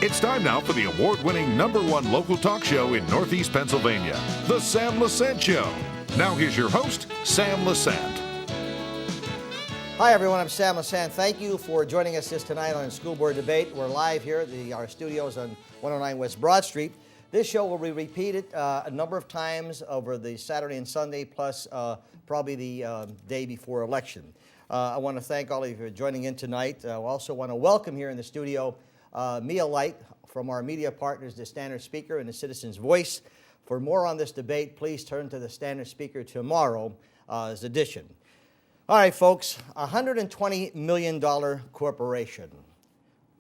It's time now for the award-winning #1 local talk show in Northeast Pennsylvania, The Sam Lesante Show. Now here's your host, Sam Lesante. Hi everyone, I'm Sam Lesante. Thank you for joining us this tonight on School Board Debate. We're live here at our studios on 109 West Broad Street. This show will be repeated a number of times over the Saturday and Sunday, plus probably the day before election. I want to thank all of you for joining in tonight. I also want to welcome here in the studio Mia Light from our media partners, the Standard Speaker and the Citizen's Voice. For more on this debate, please turn to the Standard Speaker tomorrow's edition. All right, folks, $120 million corporation.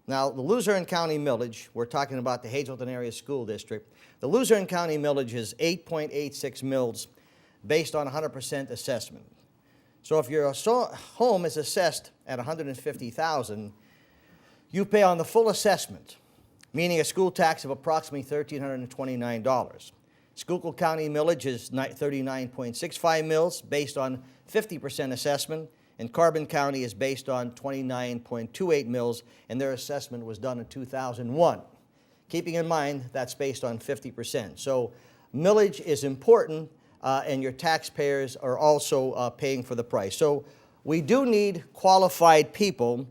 Now, the Luzerne County millage, we're talking about the Hazleton Area School District. The Luzerne County millage is 8.86 mils based on 100% assessment. So if your home is assessed at $150,000, you pay on the full assessment, meaning a school tax of approximately $1,329. Schuylkill County millage is 39.65 mils based on 50% assessment, and Carbon County is based on 29.28 mils, and their assessment was done in 2001. Keeping in mind that's based on 50%. So millage is important, and your taxpayers are also paying for the price. So we do need qualified people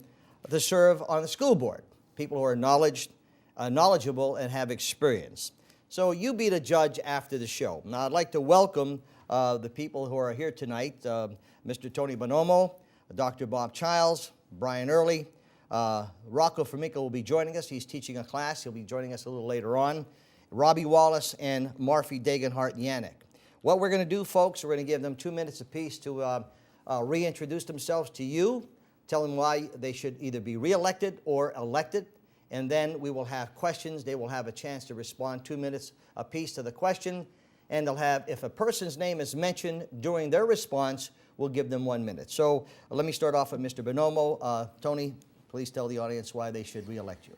to serve on the school board, people who are knowledgeable and have experience. So you be the judge after the show. Now I'd like to welcome the people who are here tonight, Mr. Tony Bonomo, Dr. Bob Childs, Brian Early. Rocco Formica will be joining us. He's teaching a class. He'll be joining us a little later on. Robbie Wallace and Marfie Dagenhart-Yannick. What we're going to do, folks, we're going to give them 2 minutes apiece to reintroduce themselves to you, tell them why they should either be reelected or elected, and then we will have questions. They will have a chance to respond 2 minutes apiece to the question, and they'll have, if a person's name is mentioned during their response, we'll give them 1 minute. So let me start off with Mr. Bonomo. Tony, please tell the audience why they should reelect you.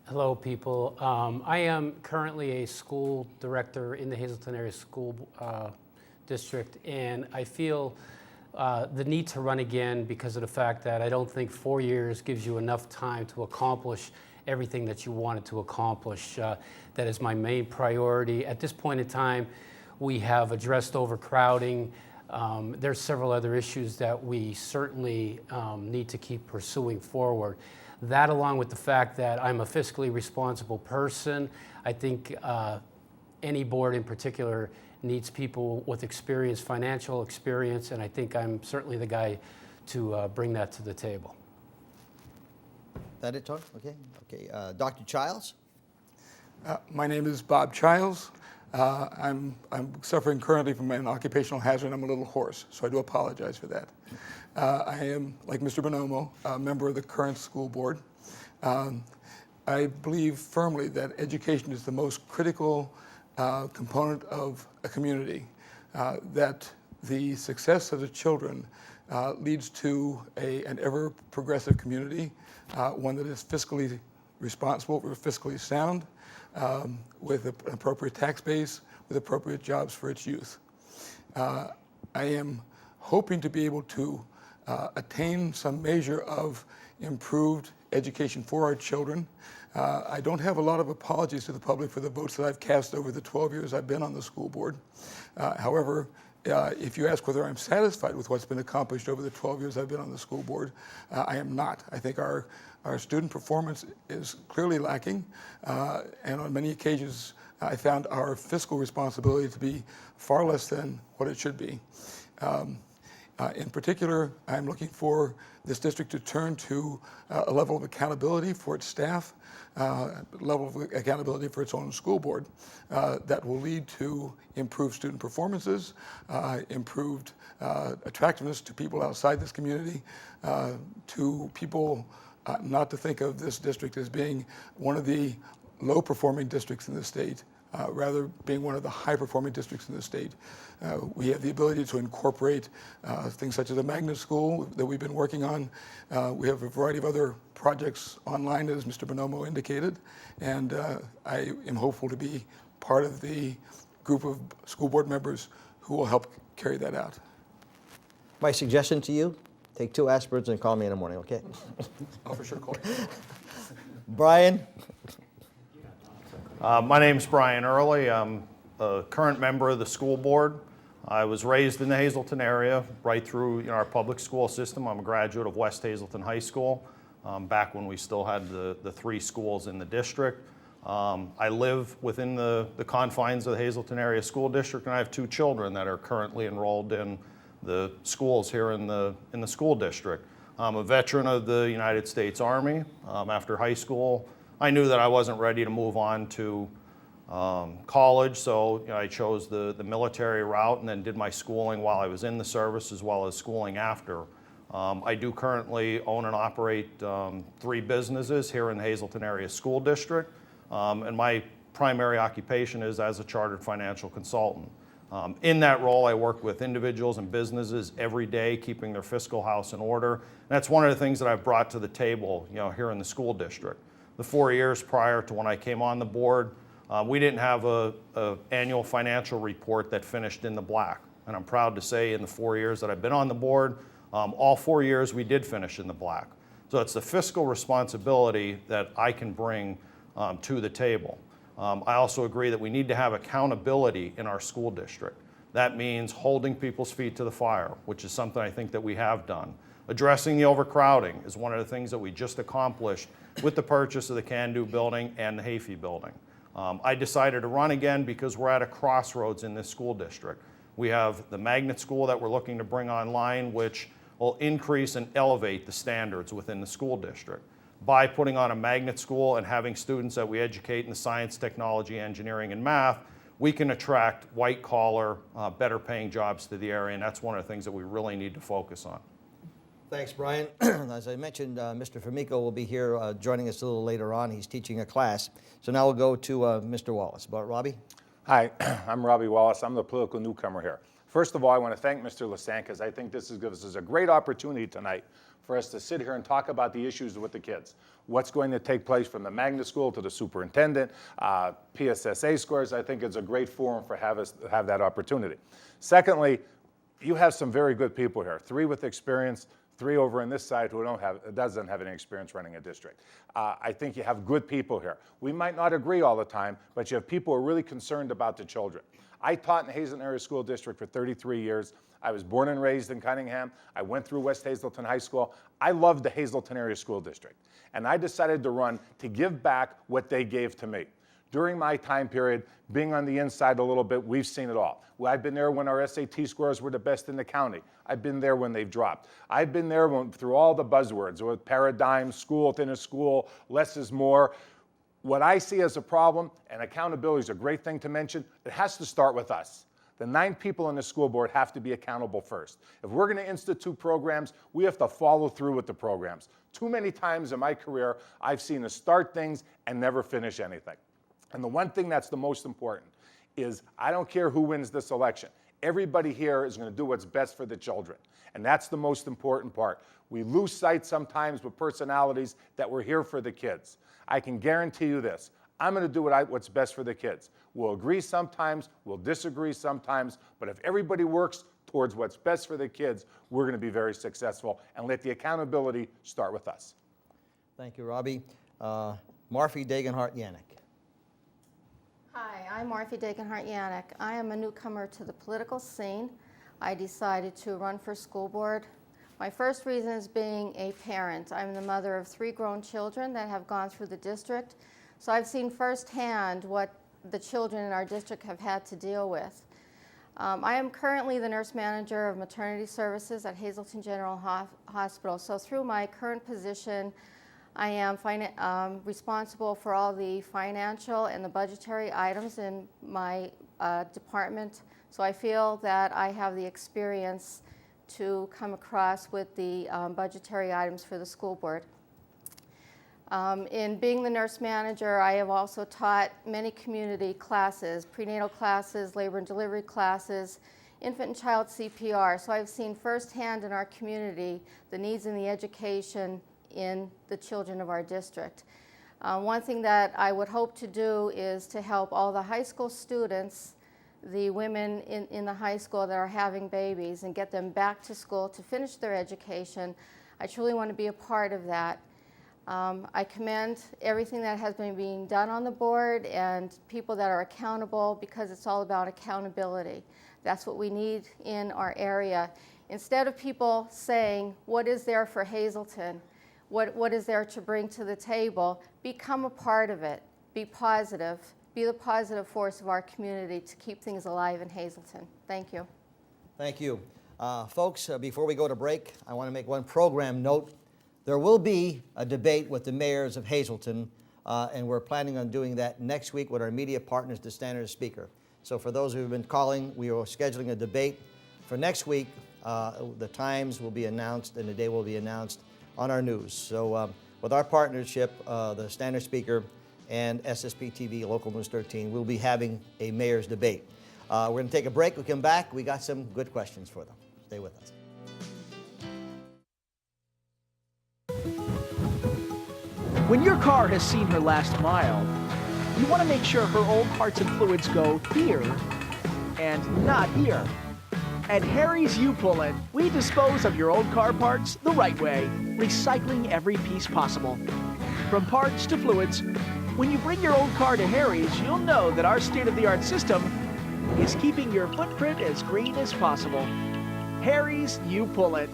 Hello, people. I am currently a school director in the Hazleton Area School District, and I feel the need to run again because of the fact that I don't think 4 years gives you enough time to accomplish everything that you wanted to accomplish. That is my main priority. At this point in time, we have addressed overcrowding. There's several other issues that we certainly need to keep pursuing forward. That, along with the fact that I'm a fiscally responsible person, I think any board in particular needs people with experience, financial experience, and I think I'm certainly the guy to bring that to the table. That it, Tony? Okay. Dr. Childs? My name is Bob Childs. I'm suffering currently from an occupational hazard. I'm a little hoarse, so I do apologize for that. I am, like Mr. Bonomo, a member of the current school board. I believe firmly that education is the most critical component of a community, that the success of the children leads to an ever progressive community, one that is fiscally responsible, fiscally sound, with an appropriate tax base, with appropriate jobs for its youth. I am hoping to be able to attain some measure of improved education for our children. I don't have a lot of apologies to the public for the votes that I've cast over the 12 years I've been on the school board. However, if you ask whether I'm satisfied with what's been accomplished over the 12 years I've been on the school board, I am not. I think our student performance is clearly lacking, and on many occasions I found our fiscal responsibility to be far less than what it should be. In particular, I'm looking for this district to turn to a level of accountability for its staff, a level of accountability for its own school board that will lead to improved student performances, improved attractiveness to people outside this community, to people not to think of this district as being one of the low-performing districts in the state, rather being one of the high-performing districts in the state. We have the ability to incorporate things such as a magnet school that we've been working on. We have a variety of other projects online, as Mr. Bonomo indicated, and I am hopeful to be part of the group of school board members who will help carry that out. My suggestion to you, take 2 aspirins and call me in the morning, okay? I'll for sure call you. Brian? My name's Brian Early. I'm a current member of the school board. I was raised in the Hazleton area, right through our public school system. I'm a graduate of West Hazleton High School, back when we still had the 3 schools in the district. I live within the confines of the Hazleton Area School District, and I have 2 children that are currently enrolled in the schools here in the school district. I'm a veteran of the United States Army. After high school, I knew that I wasn't ready to move on to college, so I chose the military route and then did my schooling while I was in the service as well as schooling after. I do currently own and operate 3 businesses here in the Hazleton Area School District, and my primary occupation is as a chartered financial consultant. In that role, I work with individuals and businesses every day, keeping their fiscal house in order. And that's one of the things that I've brought to the table, here in the school district. The 4 years prior to when I came on the board, we didn't have a annual financial report that finished in the black. And I'm proud to say in the 4 years that I've been on the board, all 4 years we did finish in the black. So it's the fiscal responsibility that I can bring to the table. I also agree that we need to have accountability in our school district. That means holding people's feet to the fire, which is something I think that we have done. Addressing the overcrowding is one of the things that we just accomplished with the purchase of the Can-Do building and the Hayfie building. I decided to run again because we're at a crossroads in this school district. We have the magnet school that we're looking to bring online, which will increase and elevate the standards within the school district. By putting on a magnet school and having students that we educate in the science, technology, engineering, and math, we can attract white-collar, better-paying jobs to the area, and that's one of the things that we really need to focus on. Thanks, Brian. As I mentioned, Mr. Famico will be here joining us a little later on. He's teaching a class. So now we'll go to Mr. Wallace. Robbie? Hi, I'm Robbie Wallace. I'm the political newcomer here. First of all, I want to thank Mr. Lesante because I think this gives us a great opportunity tonight for us to sit here and talk about the issues with the kids. What's going to take place from the magnet school to the superintendent, PSSA scores. I think it's a great forum for us to have that opportunity. Secondly, you have some very good people here, 3 with experience, 3 over on this side who doesn't have any experience running a district. I think you have good people here. We might not agree all the time, but you have people who are really concerned about the children. I taught in the Hazleton Area School District for 33 years. I was born and raised in Cunningham. I went through West Hazleton High School. I loved the Hazleton Area School District. And I decided to run to give back what they gave to me. During my time period, being on the inside a little bit, we've seen it all. Well, I've been there when our SAT scores were the best in the county. I've been there when they've dropped. I've been there through all the buzzwords with paradigm, school within a school, less is more. What I see as a problem, and accountability is a great thing to mention, it has to start with us. The 9 people on the school board have to be accountable first. If we're going to institute programs, we have to follow through with the programs. Too many times in my career, I've seen us start things and never finish anything. And the one thing that's the most important is I don't care who wins this election. Everybody here is going to do what's best for the children. And that's the most important part. We lose sight sometimes with personalities that we're here for the kids. I can guarantee you this. I'm going to do what's best for the kids. We'll agree sometimes, we'll disagree sometimes, but if everybody works towards what's best for the kids, we're going to be very successful, and let the accountability start with us. Thank you, Robbie. Marfie Dagenhart-Yannick. Hi, I'm Martha Dagenhart-Yannick. I am a newcomer to the political scene. I decided to run for school board. My first reason is being a parent. I'm the mother of 3 grown children that have gone through the district, so I've seen firsthand what the children in our district have had to deal with. I am currently the nurse manager of maternity services at Hazleton General Hospital, so through my current position, I am responsible for all the financial and the budgetary items in my department, so I feel that I have the experience to come across with the budgetary items for the school board. In being the nurse manager, I have also taught many community classes, prenatal classes, labor and delivery classes, infant and child CPR, so I've seen firsthand in our community the needs and the education in the children of our district. One thing that I would hope to do is to help all the high school students, the women in the high school that are having babies, and get them back to school to finish their education. I truly want to be a part of that. I commend everything that has been being done on the board and people that are accountable, because it's all about accountability. That's what we need in our area. Instead of people saying, what is there for Hazleton? What is there to bring to the table? Become a part of it. Be positive. Be the positive force of our community to keep things alive in Hazleton. Thank you. Thank you. Folks, before we go to break, I want to make one program note. There will be a debate with the mayors of Hazleton, and we're planning on doing that next week with our media partners, the standard speaker. So for those who have been calling, we are scheduling a debate for next week. The times will be announced and the day will be announced on our news. So with our partnership, the standard speaker and SSP TV, Local News 13, we'll be having a mayor's debate. We're going to take a break. We come back. We got some good questions for them. Stay with us. When your car has seen her last mile, you want to make sure her old parts and fluids go here and not here. At Harry's U-Pull-It, we dispose of your old car parts the right way, recycling every piece possible. From parts to fluids, when you bring your old car to Harry's, you'll know that our state-of-the-art system is keeping your footprint as green as possible. Harry's U-Pull-It.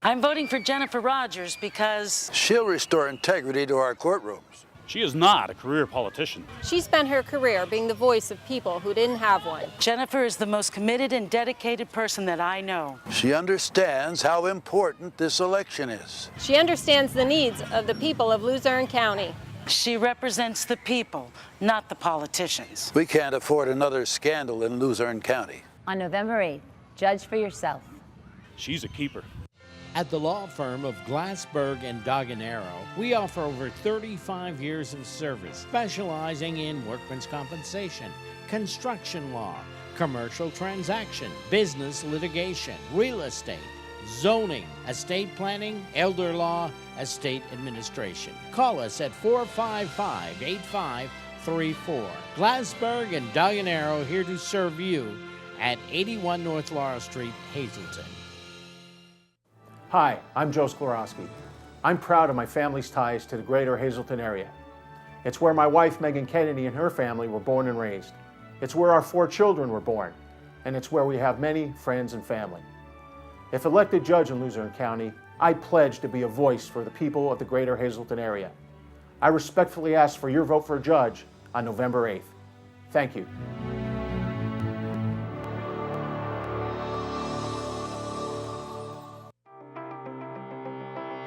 I'm voting for Jennifer Rogers because she'll restore integrity to our courtrooms. She is not a career politician. She spent her career being the voice of people who didn't have one. Jennifer is the most committed and dedicated person that I know. She understands how important this election is. She understands the needs of the people of Luzerne County. She represents the people, not the politicians. We can't afford another scandal in Luzerne County. On November 8th, judge for yourself. She's a keeper. At the law firm of Glassberg and Daganero, we offer over 35 years of service, specializing in workman's compensation, construction law, commercial transaction, business litigation, real estate, zoning, estate planning, elder law, estate administration. Call us at 455-8534. Glassberg and Daganero, here to serve you at 81 North Laurel Street, Hazleton. Hi, I'm Joe Sklarowski. I'm proud of my family's ties to the greater Hazleton area. It's where my wife, Megan Kennedy, and her family were born and raised. It's where our 4 children were born, and it's where we have many friends and family. If elected judge in Luzerne County, I pledge to be a voice for the people of the greater Hazleton area. I respectfully ask for your vote for a judge on November 8th. Thank you.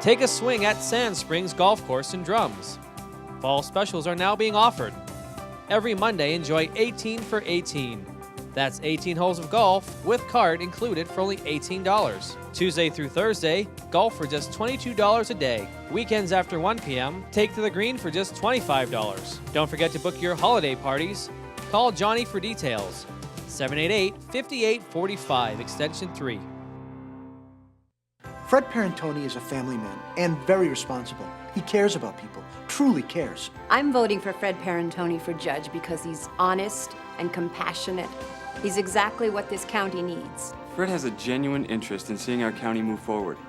Take a swing at Sand Springs Golf Course in Drums. Fall specials are now being offered. Every Monday, enjoy 18 for 18. That's 18 holes of golf with cart included for only $18. Tuesday through Thursday, golf for just $22 a day. Weekends after 1 p.m., take to the green for just $25. Don't forget to book your holiday parties. Call Johnny for details. 788-5845, extension 3. Fred Parentoni is a family man and very responsible. He cares about people, truly cares. I'm voting for Fred Parentoni for judge because he's honest and compassionate. He's exactly what this county needs. Fred has a genuine interest in seeing our county move forward.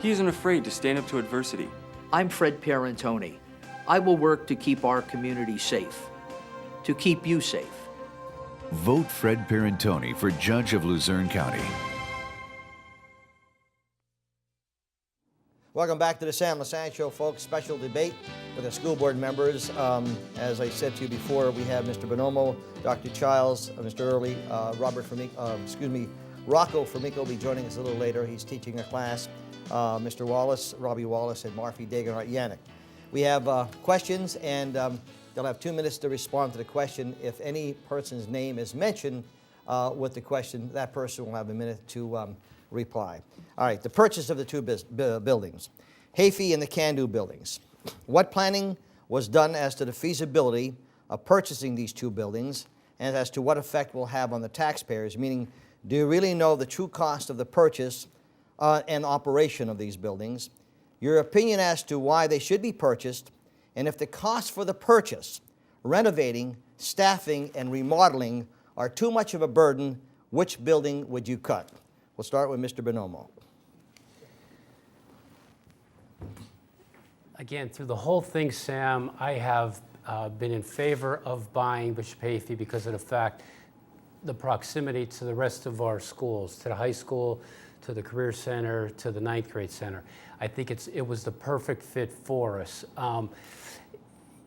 He isn't afraid to stand up to adversity. I'm Fred Parentoni. I will work to keep our community safe, to keep you safe. Vote Fred Parentoni for Judge of Luzerne County. Welcome back to the Sam Lesante Show, folks. Special debate with the school board members. As I said to you before, we have Mr. Bonomo, Dr. Childs, Mr. Early, Rocco Formico will be joining us a little later. He's teaching a class. Mr. Wallace, Robbie Wallace, and Marfi Dagenhart-Yannick. We have questions, and they'll have 2 minutes to respond to the question. If any person's name is mentioned with the question, that person will have a minute to reply. All right, the purchase of the 2 buildings, Hayfie and the Can-Do buildings. What planning was done as to the feasibility of purchasing these 2 buildings and as to what effect will have on the taxpayers? Meaning, do you really know the true cost of the purchase and operation of these buildings? Your opinion as to why they should be purchased, and if the costs for the purchase, renovating, staffing, and remodeling are too much of a burden, which building would you cut? We'll start with Mr. Bonomo. Again, through the whole thing, Sam, I have been in favor of buying Bishop Hayfie because of the fact, the proximity to the rest of our schools, to the high school, to the Career Center, to the 9th grade center. I think it was the perfect fit for us.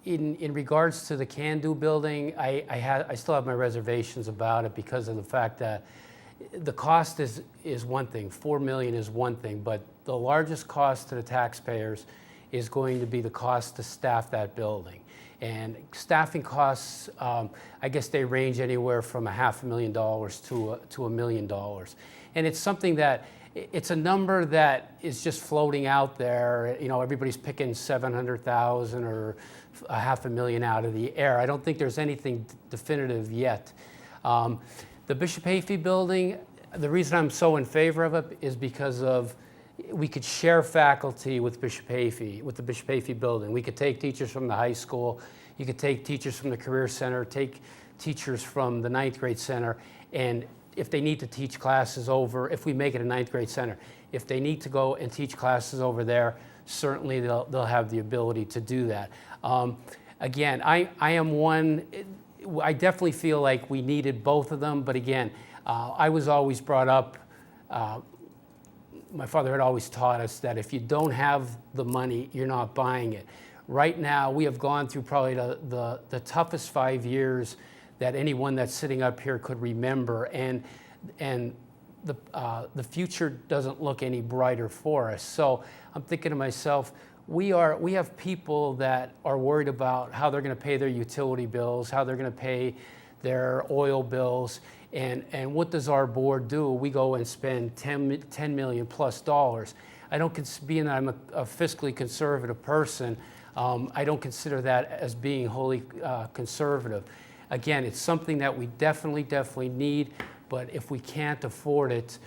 In regards to the Can-Do building, I still have my reservations about it because of the fact that the cost is one thing, $4 million is one thing, but the largest cost to the taxpayers is going to be the cost to staff that building. And staffing costs, I guess they range anywhere from $500,000 to $1 million. And it's something that, it's a number that is just floating out there. You know, everybody's picking 700,000 or $500,000 out of the air. I don't think there's anything definitive yet. The Bishop Hayfie building, the reason I'm so in favor of it is because of we could share faculty with Bishop Hayfie, with the Bishop Hayfie building. We could take teachers from the high school, you could take teachers from the Career Center, take teachers from the 9th grade center, and if they need to teach classes over, if we make it a 9th grade center, if they need to go and teach classes over there, certainly they'll have the ability to do that. Again, I am one, I definitely feel like we needed both of them, but again, I was always brought up, my father had always taught us that if you don't have the money, you're not buying it. Right now, we have gone through probably the toughest 5 years that anyone that's sitting up here could remember, and the future doesn't look any brighter for us. So I'm thinking to myself, we have people that are worried about how they're going to pay their utility bills, how they're going to pay their oil bills, and what does our board do? We go and spend $10 million plus. I don't, being that I'm a fiscally conservative person, I don't consider that as being wholly conservative. Again, it's something that we definitely need, but if we can't afford it,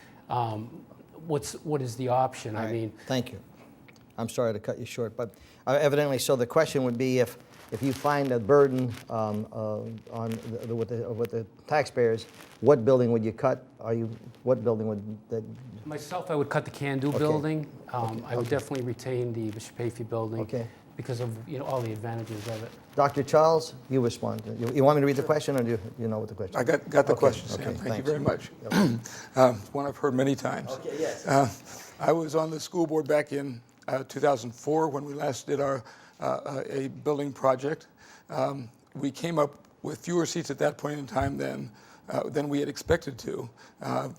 what is the option? All right. I mean, thank you. I'm sorry to cut you short, but evidently, so the question would be if you find a burden with the taxpayers, what building would you cut? What building would that? Myself, I would cut the Can-Do building. I would definitely retain the Bishop Hayfie building because of all the advantages of it. Dr. Charles, you respond. You want me to read the question, or do you know what the question is? I got the question, Sam. Thank you very much. One I've heard many times. Okay, yes. I was on the school board back in 2004 when we last did our a building project. We came up with fewer seats at that point in time than we had expected to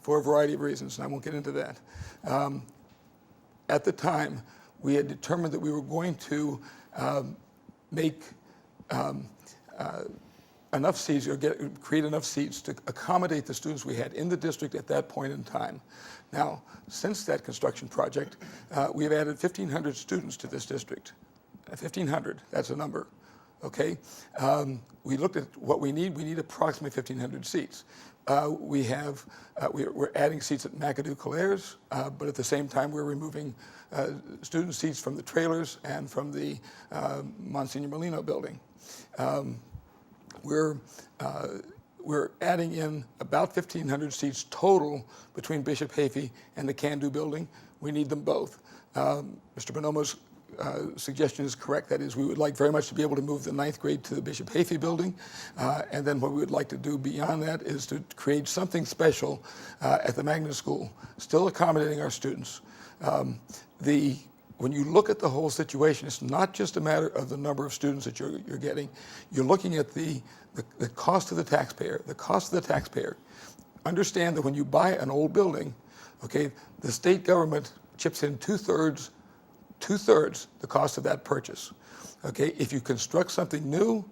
for a variety of reasons, and I won't get into that. At the time, we had determined that we were going to make enough seats, or create enough seats to accommodate the students we had in the district at that point in time. Now, since that construction project, we have added 1,500 students to this district. 1,500, that's a number, okay? We looked at what we need. We need approximately 1,500 seats. We're adding seats at McAdoo-Calaires, but at the same time, we're removing student seats from the trailers and from the Monsignor Molino building. We're adding in about 1,500 seats total between Bishop Hayfie and the Can-Do building. We need them both. Mr. Bonomo's suggestion is correct. That is, we would like very much to be able to move the 9th grade to the Bishop Hayfie building. And then what we would like to do beyond that is to create something special at the Magnet School, still accommodating our students. When you look at the whole situation, it's not just a matter of the number of students that you're getting. You're looking at the cost of the taxpayer. The cost of the taxpayer. Understand that when you buy an old building, okay, the state government chips in two-thirds the cost of that purchase. Okay, if you construct something new,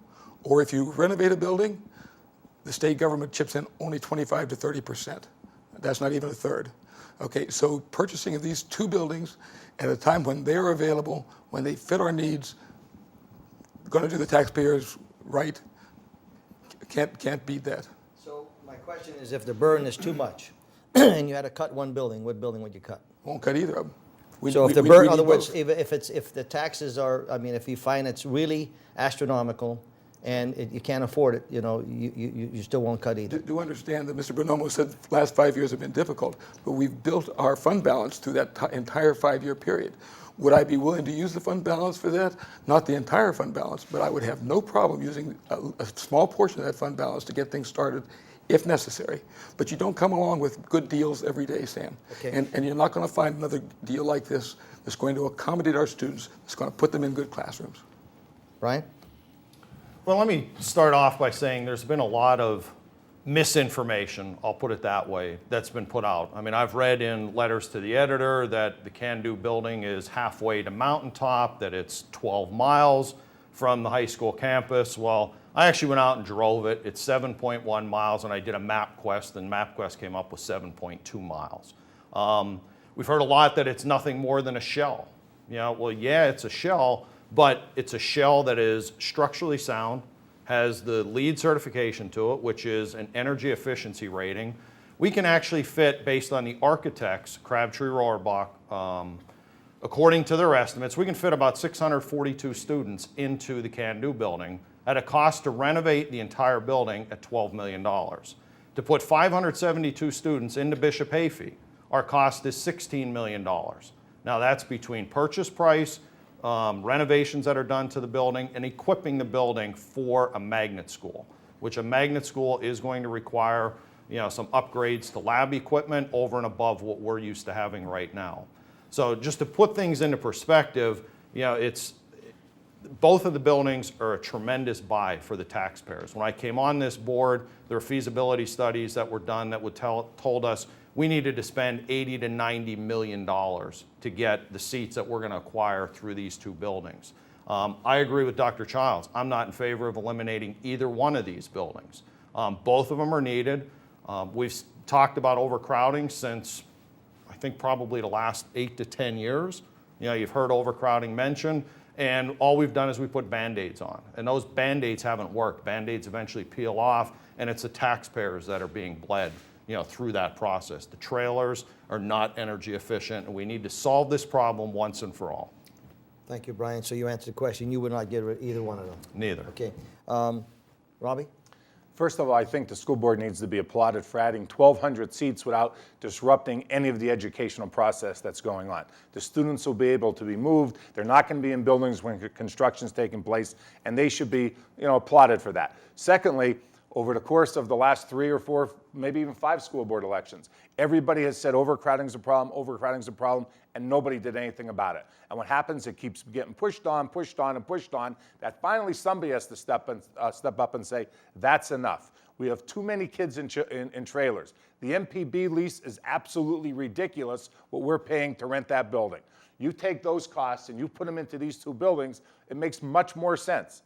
or if you renovate a building, the state government chips in only 25 to 30%. That's not even a third. Okay, so purchasing of these two buildings at a time when they are available, when they fit our needs, going to do the taxpayers right, can't beat that. So my question is, if the burden is too much, and you had to cut one building, what building would you cut? Won't cut either of them. So if the burden, in other words, if the taxes are, I mean, if you find it's really astronomical, and you can't afford it, you still won't cut either. Do understand that Mr. Bonomo said the last 5 years have been difficult, but we've built our fund balance through that entire 5-year period. Would I be willing to use the fund balance for that? Not the entire fund balance, but I would have no problem using a small portion of that fund balance to get things started if necessary. But you don't come along with good deals every day, Sam. Okay. And you're not going to find another deal like this that's going to accommodate our students, that's going to put them in good classrooms. Brian? Well, let me start off by saying there's been a lot of misinformation, I'll put it that way, that's been put out. I mean, I've read in letters to the editor that the Can-Do building is halfway to Mountaintop, that it's 12 miles from the high school campus. Well, I actually went out and drove it. It's 7.1 miles, and I did a MapQuest, and MapQuest came up with 7.2 miles. We've heard a lot that it's nothing more than a shell. Well, yeah, it's a shell, but it's a shell that is structurally sound, has the LEED certification to it, which is an energy efficiency rating. We can actually fit, based on the architects, Crabtree Rohrbach, according to their estimates, we can fit about 642 students into the Can-Do building at a cost to renovate the entire building at $12 million. To put 572 students into Bishop Hayfie, our cost is $16 million. Now that's between purchase price, renovations that are done to the building, and equipping the building for a magnet school, which a magnet school is going to require some upgrades to lab equipment over and above what we're used to having right now. So just to put things into perspective, both of the buildings are a tremendous buy for the taxpayers. When I came on this board, there were feasibility studies that were done that told us we needed to spend $80 to $90 million to get the seats that we're going to acquire through these two buildings. I agree with Dr. Childs. I'm not in favor of eliminating either one of these buildings. Both of them are needed. We've talked about overcrowding since, I think, probably the last 8 to 10 years. You've heard overcrowding mentioned, and all we've done is we put Band-Aids on. And those Band-Aids haven't worked. Band-Aids eventually peel off, and it's the taxpayers that are being bled through that process. The trailers are not energy efficient, and we need to solve this problem once and for all. Thank you, Brian. So you answered the question. You would not get rid of either one of them? Neither. Okay. Robbie? First of all, I think the school board needs to be applauded for adding 1,200 seats without disrupting any of the educational process that's going on. The students will be able to be moved. They're not going to be in buildings when construction's taking place, and they should be, applauded for that. Secondly, over the course of the last 3 or 4, maybe even 5 school board elections, everybody has said overcrowding's a problem, and nobody did anything about it. And what happens, it keeps getting pushed on, that finally somebody has to step up and say, that's enough. We have too many kids in trailers. The MPB lease is absolutely ridiculous what we're paying to rent that building. You take those costs and you put them into these 2 buildings, it makes much more sense.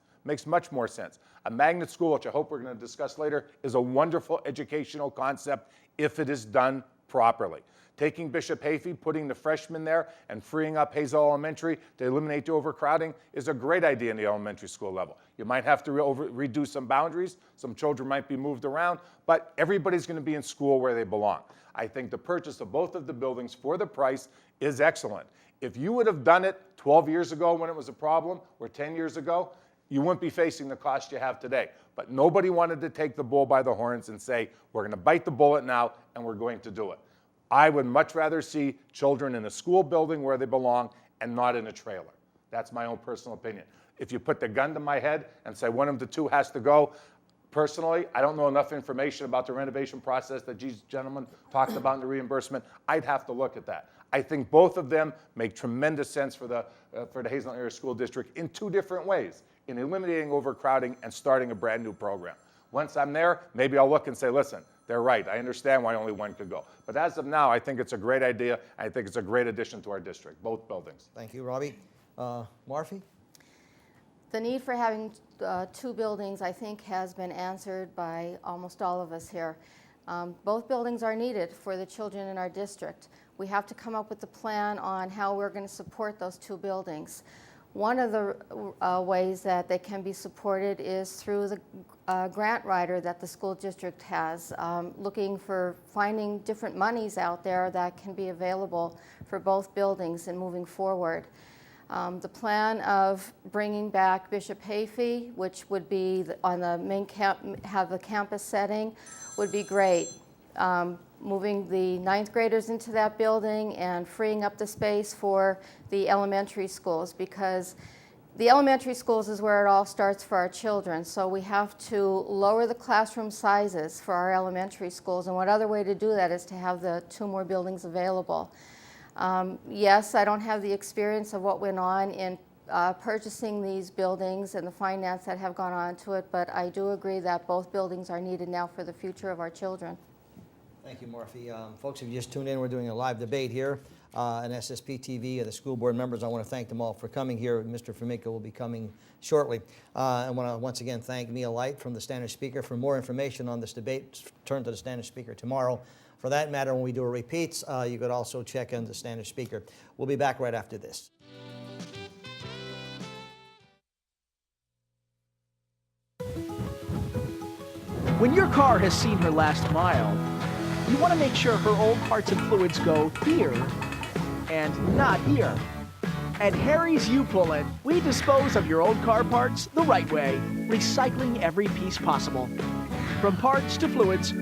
A magnet school, which I hope we're going to discuss later, is a wonderful educational concept if it is done properly. Taking Bishop Hayfie, putting the freshmen there, and freeing up Hazel Elementary to eliminate the overcrowding is a great idea in the elementary school level. You might have to redo some boundaries. Some children might be moved around, but everybody's going to be in school where they belong. I think the purchase of both of the buildings for the price is excellent. If you would have done it 12 years ago when it was a problem, or 10 years ago, you wouldn't be facing the cost you have today. But nobody wanted to take the bull by the horns and say, we're going to bite the bullet now, and we're going to do it. I would much rather see children in a school building where they belong and not in a trailer. That's my own personal opinion. If you put the gun to my head and say one of the 2 has to go, personally, I don't know enough information about the renovation process that these gentlemen talked about in the reimbursement. I'd have to look at that. I think both of them make tremendous sense for the Hazleton Area School District in 2 different ways, in eliminating overcrowding and starting a brand new program. Once I'm there, maybe I'll look and say, listen, they're right. I understand why only one could go. But as of now, I think it's a great idea. I think it's a great addition to our district, both buildings. Thank you, Robbie. Marfi? The need for having 2 buildings, I think, has been answered by almost all of us here. Both buildings are needed for the children in our district. We have to come up with a plan on how we're going to support those 2 buildings. One of the ways that they can be supported is through the grant writer that the school district has, finding different monies out there that can be available for both buildings and moving forward. The plan of bringing back Bishop Hayfie, which would be on the main have the campus setting, would be great. Moving the 9th graders into that building and freeing up the space for the elementary schools, because the elementary schools is where it all starts for our children. So we have to lower the classroom sizes for our elementary schools, and what other way to do that is to have the 2 more buildings available. Yes, I don't have the experience of what went on in purchasing these buildings and the finance that have gone on to it, but I do agree that both buildings are needed now for the future of our children. Thank you, Morphy. Folks, if you just tuned in, we're doing a live debate here on SSP TV. The school board members, I want to thank them all for coming here. Mr. Formica will be coming shortly. I want to once again thank Mia Light from the Standard Speaker. For more information on this debate, turn to the Standard Speaker tomorrow. For that matter, when we do a repeats, you could also check in the Standard Speaker. We'll be back right after this. When your car has seen her last mile, you want to make sure her old parts and fluids go here and not here. At Harry's U-Pull-It, we dispose of your old car parts the right way, recycling every piece possible. From parts to fluids,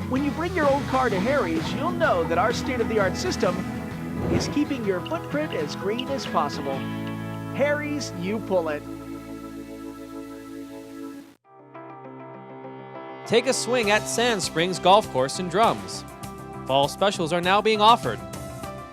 when you bring your old car to Harry's, you'll know that our state-of-the-art system is keeping your footprint as green as possible. Harry's U-Pull-It. Take a swing at Sand Springs Golf Course in Drums. Fall specials are now being offered.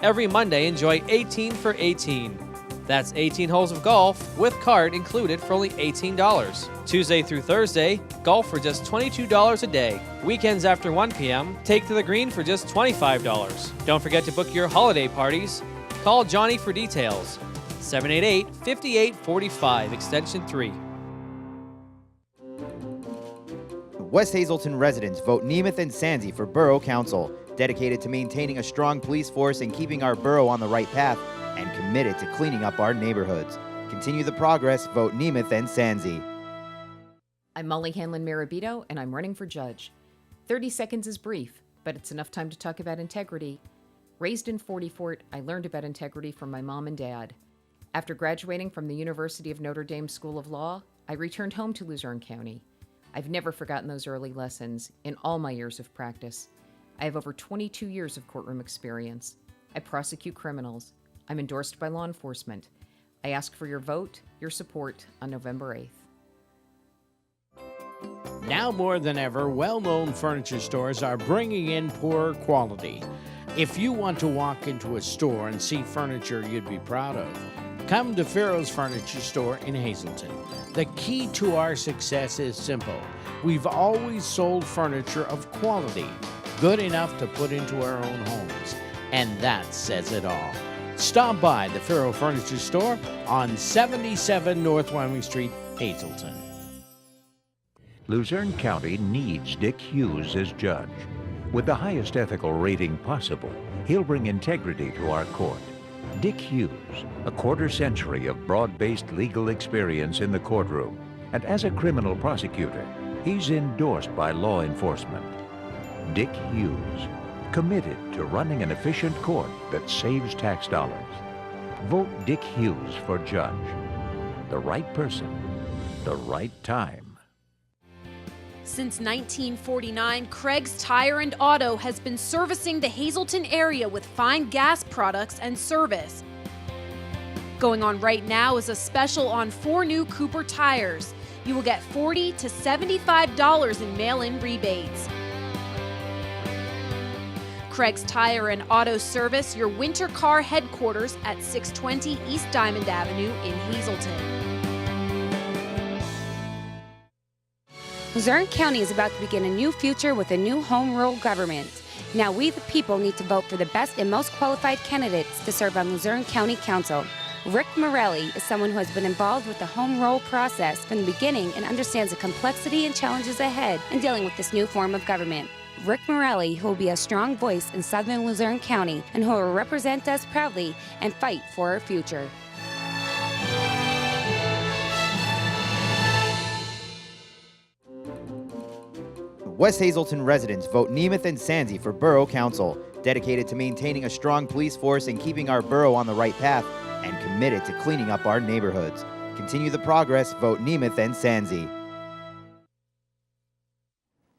Every Monday, enjoy 18 for 18. That's 18 holes of golf with cart included for only $18. Tuesday through Thursday, golf for just $22 a day. Weekends after 1 p.m., take to the green for just $25. Don't forget to book your holiday parties. Call Johnny for details. 788-5845, extension 3. West Hazleton residents vote Nemeth and Sandsey for Borough Council, dedicated to maintaining a strong police force and keeping our borough on the right path, and committed to cleaning up our neighborhoods. Continue the progress, vote Nemeth and Sandsey. I'm Molly Hanlon-Marabito, and I'm running for judge. 30 seconds is brief, but it's enough time to talk about integrity. Raised in 40 Fort, I learned about integrity from my mom and dad. After graduating from the University of Notre Dame School of Law, I returned home to Luzerne County. I've never forgotten those early lessons in all my years of practice. I have over 22 years of courtroom experience. I prosecute criminals. I'm endorsed by law enforcement. I ask for your vote, your support on November 8th. Now more than ever, well-known furniture stores are bringing in poorer quality. If you want to walk into a store and see furniture you'd be proud of, come to Farrow's Furniture Store in Hazleton. The key to our success is simple. We've always sold furniture of quality, good enough to put into our own homes, and that says it all. Stop by the Farrow Furniture Store on 77 North Wyoming Street, Hazleton. Luzerne County needs Dick Hughes as judge. With the highest ethical rating possible, he'll bring integrity to our court. Dick Hughes, a quarter-century of broad-based legal experience in the courtroom, and as a criminal prosecutor, he's endorsed by law enforcement. Dick Hughes, committed to running an efficient court that saves tax dollars. Vote Dick Hughes for judge. The right person, the right time. Since 1949, Craig's Tire and Auto has been servicing the Hazleton area with fine gas products and service. Going on right now is a special on 4 new Cooper tires. You will get $40 to $75 in mail-in rebates. Craig's Tire and Auto Service, your winter car headquarters at 620 East Diamond Avenue in Hazleton. Luzerne County is about to begin a new future with a new home rule government. Now we the people need to vote for the best and most qualified candidates to serve on Luzerne County Council. Rick Morelli is someone who has been involved with the home rule process from the beginning and understands the complexity and challenges ahead in dealing with this new form of government. Rick Morelli, who will be a strong voice in southern Luzerne County and who will represent us proudly and fight for our future. West Hazleton residents vote Nemeth and Sandsey for Borough Council, dedicated to maintaining a strong police force and keeping our borough on the right path, and committed to cleaning up our neighborhoods. Continue the progress. Vote Nemeth and Sansi.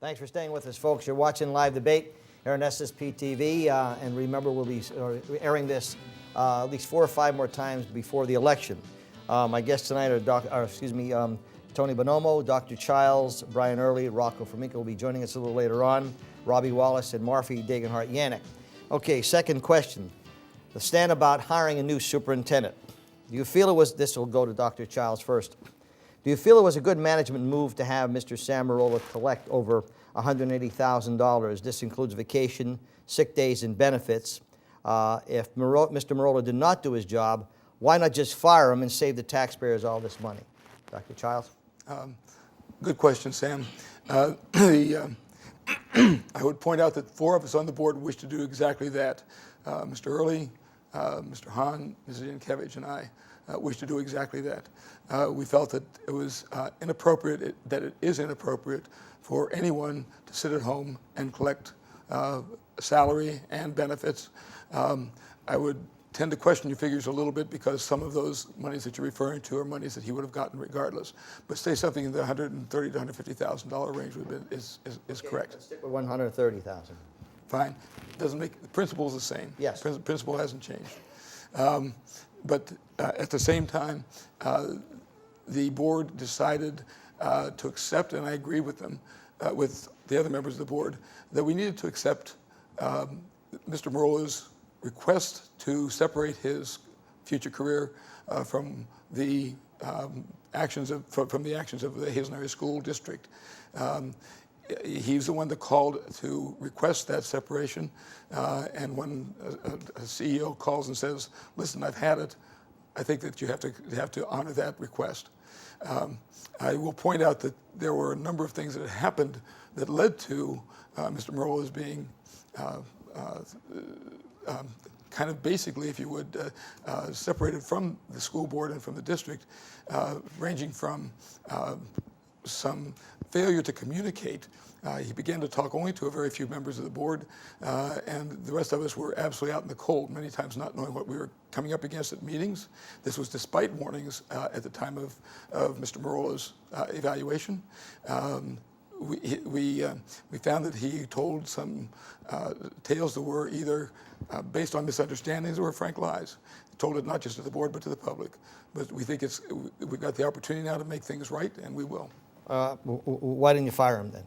Thanks for staying with us, folks. You're watching live debate here on SSP TV, and remember, we'll be airing this at least 4 or 5 more times before the election. My guests tonight are Tony Bonomo, Dr. Childs, Brian Early, Rocco Formica will be joining us a little later on, Robbie Wallace, and Marfi Dagenhart-Yannick. Okay, second question. The stand about hiring a new superintendent. Do you feel it was, this will go to Dr. Childs first. Do you feel it was a good management move to have Mr. Sam Marola collect over $180,000? This includes vacation, sick days, and benefits. If Mr. Marola did not do his job, why not just fire him and save the taxpayers all this money? Dr. Childs? Good question, Sam. I would point out that 4 of us on the board wish to do exactly that. Mr. Early, Mr. Hahn, Mrs. Yankiewicz, and I wish to do exactly that. We felt that it was inappropriate, that it is inappropriate for anyone to sit at home and collect salary and benefits. I would tend to question your figures a little bit because some of those monies that you're referring to are monies that he would have gotten regardless. But say something in the $130,000 to $150,000 range is correct. Let's stick with $130,000. Fine. Doesn't make the principle is the same. Yes. Principle hasn't changed. But at the same time, the board decided to accept, and I agree with them, with the other members of the board, that we needed to accept Mr. Marola's request to separate his future career from the actions of the Hazleton Area School District. He's the one that called to request that separation, and when a CEO calls and says, "Listen, I've had it," I think that you have to honor that request. I will point out that there were a number of things that happened that led to Mr. Marola's being kind of basically, if you would, separated from the school board and from the district, ranging from some failure to communicate. He began to talk only to a very few members of the board, and the rest of us were absolutely out in the cold, many times not knowing what we were coming up against at meetings. This was despite warnings at the time of Mr. Marola's evaluation. We found that he told some tales that were either based on misunderstandings or frank lies. He told it not just to the board but to the public. But we think we've got the opportunity now to make things right, and we will. Why didn't you fire him then?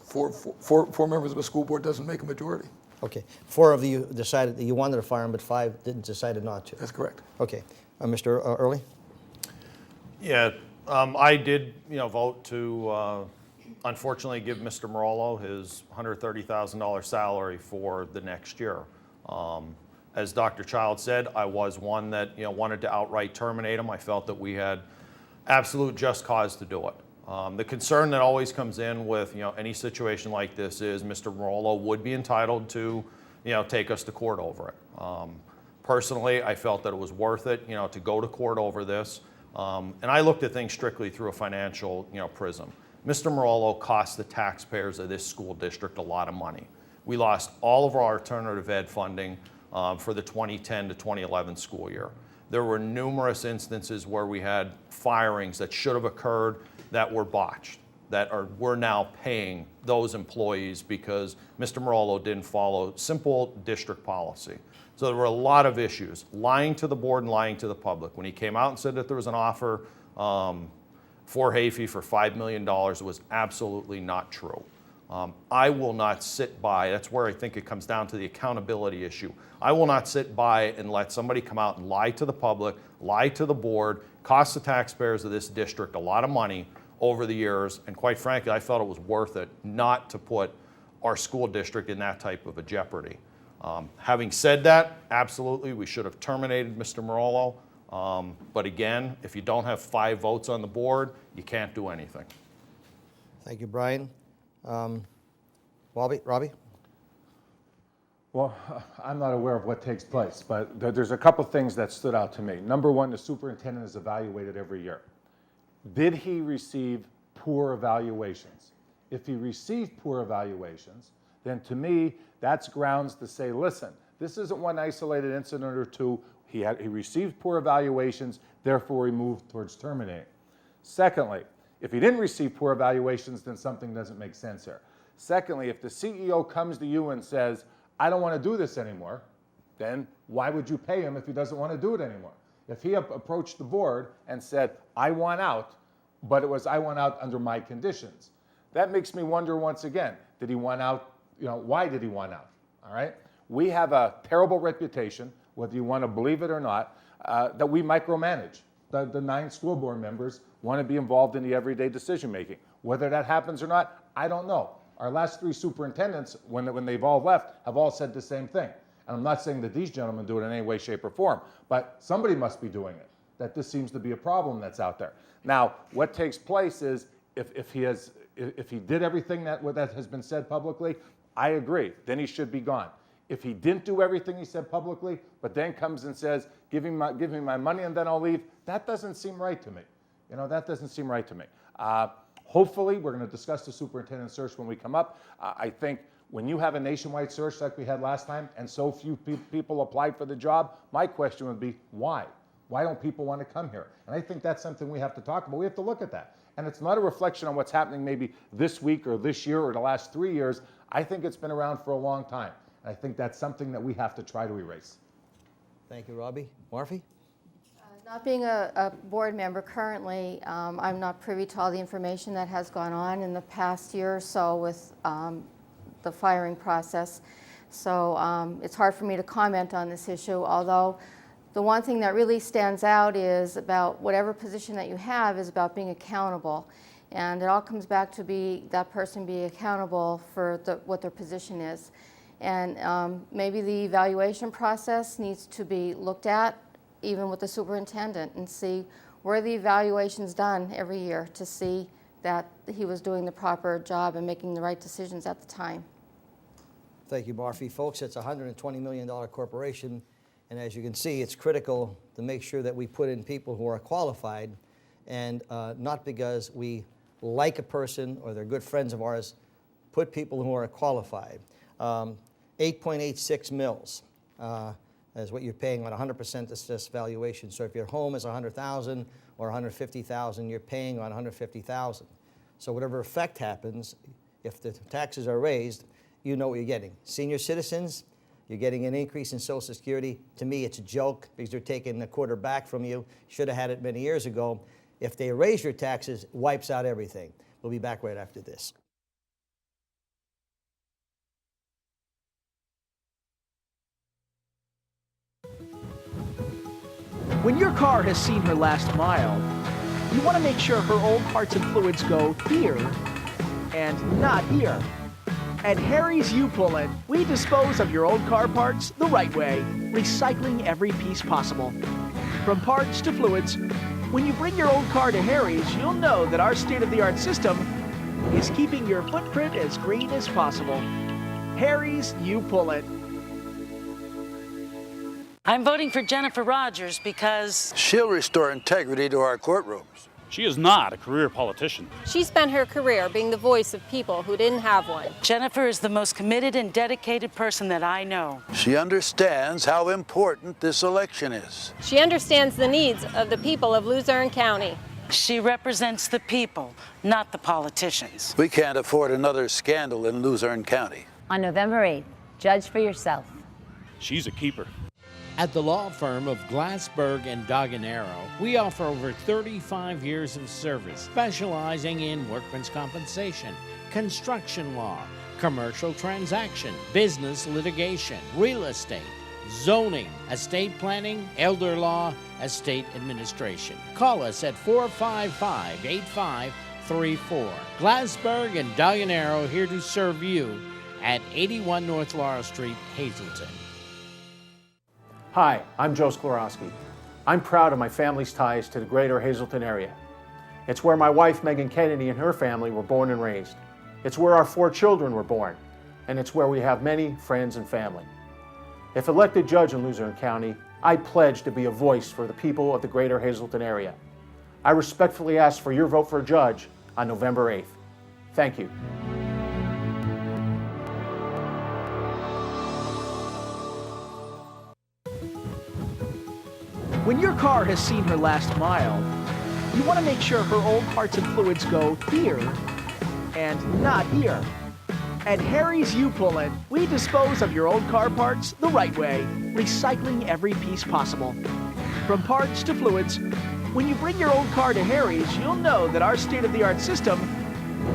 Four members of a school board doesn't make a majority. Okay. 4 of you decided that you wanted to fire him, but 5 decided not to. That's correct. Okay. Mr. Early? Yeah, I did, vote to unfortunately give Mr. Marola his $130,000 salary for the next year. As Dr. Child said, I was one that wanted to outright terminate him. I felt that we had absolute just cause to do it. The concern that always comes in with any situation like this is Mr. Marola would be entitled to take us to court over it. Personally, I felt that it was worth it to go to court over this. And I looked at things strictly through a financial prism. Mr. Marola cost the taxpayers of this school district a lot of money. We lost all of our alternative ed funding for the 2010 to 2011 school year. There were numerous instances where we had firings that should have occurred that were botched, we're now paying those employees because Mr. Marola didn't follow simple district policy. So there were a lot of issues, lying to the board and lying to the public. When he came out and said that there was an offer for Haefy for $5 million, it was absolutely not true. I will not sit by, that's where I think it comes down to the accountability issue. I will not sit by and let somebody come out and lie to the public, lie to the board, cost the taxpayers of this district a lot of money over the years, and quite frankly, I felt it was worth it not to put our school district in that type of a jeopardy. Having said that, absolutely, we should have terminated Mr. Marola, but again, if you don't have 5 votes on the board, you can't do anything. Thank you, Brian. Robbie? Well, I'm not aware of what takes place, but there's a couple things that stood out to me. Number one, the superintendent is evaluated every year. Did he receive poor evaluations? If he received poor evaluations, then to me, that's grounds to say, listen, This isn't one isolated incident or two. He received poor evaluations, therefore he moved towards terminating. Secondly, if he didn't receive poor evaluations, then something doesn't make sense here. Secondly, if the CEO comes to you and says, I don't want to do this anymore, then why would you pay him if he doesn't want to do it anymore? If he approached the board and said, I want out, but it was I want out under my conditions, that makes me wonder once again, did he want out, why did he want out, all right? We have a terrible reputation, whether you want to believe it or not, that we micromanage. The 9 school board members want to be involved in the everyday decision making. Whether that happens or not, I don't know. Our last 3 superintendents, when they've all left, have all said the same thing. And I'm not saying that these gentlemen do it in any way, shape, or form, but somebody must be doing it, that this seems to be a problem that's out there. Now, what takes place is if he did everything that has been said publicly, I agree, then he should be gone. If he didn't do everything he said publicly, but then comes and says, give me my money and then I'll leave, that doesn't seem right to me. That doesn't seem right to me. Hopefully, we're going to discuss the superintendent search when we come up. I think when you have a nationwide search like we had last time and so few people applied for the job, my question would be, why? Why don't people want to come here? And I think that's something we have to talk about. We have to look at that. And it's not a reflection on what's happening maybe this week or this year or the last 3 years. I think it's been around for a long time. And I think that's something that we have to try to erase. Thank you, Robbie. Marfi? Not being a board member currently, I'm not privy to all the information that has gone on in the past year or so with the firing process. So it's hard for me to comment on this issue, although the one thing that really stands out is about whatever position that you have is about being accountable. And it all comes back to that person being accountable for what their position is. And maybe the evaluation process needs to be looked at, even with the superintendent, and see where the evaluation's done every year to see that he was doing the proper job and making the right decisions at the time. Thank you, Marfi. Folks, it's a $120 million corporation, and as you can see, it's critical to make sure that we put in people who are qualified, and not because we like a person or they're good friends of ours, put people who are qualified. 8.86 mils. Is what you're paying on 100% assessed valuation. So if your home is $100,000 or $150,000, you're paying on $150,000. So whatever effect happens, if the taxes are raised, you know what you're getting. Senior citizens, you're getting an increase in Social Security. To me, it's a joke because they're taking a quarter back from you. Should have had it many years ago. If they raise your taxes, it wipes out everything. We'll be back right after this. When your car has seen her last mile, you want to make sure her old parts and fluids go here and not here. At Harry's U-Pull-It, we dispose of your old car parts the right way, recycling every piece possible. From parts to fluids, when you bring your old car to Harry's, you'll know that our state-of-the-art system is keeping your footprint as green as possible. Harry's U-Pull-It. I'm voting for Jennifer Rogers because she'll restore integrity to our courtrooms. She is not a career politician. She spent her career being the voice of people who didn't have one. Jennifer is the most committed and dedicated person that I know. She understands how important this election is. She understands the needs of the people of Luzerne County. She represents the people, not the politicians. We can't afford another scandal in Luzerne County. On November 8th, judge for yourself. She's a keeper. At the law firm of Glassberg and Daganero, we offer over 35 years of service, specializing in workman's compensation, construction law, commercial transaction, business litigation, real estate, zoning, estate planning, elder law, estate administration. Call us at 455-8534. Glassberg and Daganero, here to serve you at 81 North Laurel Street, Hazleton. Hi, I'm Joe Sklarowski. I'm proud of my family's ties to the greater Hazleton area. It's where my wife, Megan Kennedy, and her family were born and raised. It's where our 4 children were born, and it's where we have many friends and family. If elected judge in Luzerne County, I pledge to be a voice for the people of the greater Hazleton area. I respectfully ask for your vote for a judge on November 8th. Thank you. When your car has seen her last mile, you want to make sure her old parts and fluids go here and not here. At Harry's U-Pull-It, we dispose of your old car parts the right way, recycling every piece possible. From parts to fluids, when you bring your old car to Harry's, you'll know that our state-of-the-art system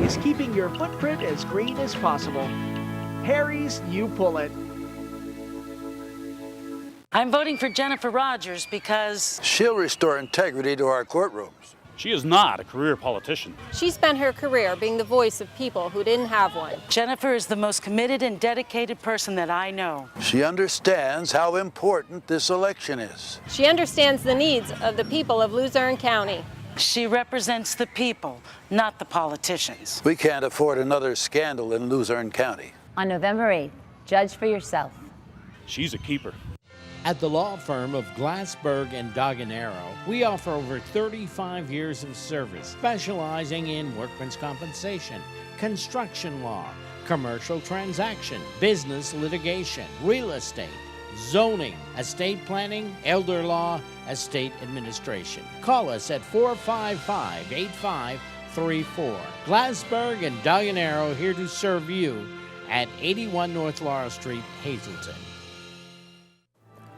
is keeping your footprint as green as possible. Harry's U-Pull-It. I'm voting for Jennifer Rogers because She'll restore integrity to our courtrooms. She is not a career politician. She spent her career being the voice of people who didn't have one. Jennifer is the most committed and dedicated person that I know. She understands how important this election is. She understands the needs of the people of Luzerne County. She represents the people, not the politicians. We can't afford another scandal in Luzerne County. On November 8th, judge for yourself. She's a keeper. At the law firm of Glassberg and Daganero, we offer over 35 years of service, specializing in workman's compensation, construction law, commercial transaction, business litigation, real estate, zoning, estate planning, elder law, estate administration. Call us at 455-8534. Glassberg and Daganero, here to serve you at 81 North Laurel Street, Hazleton.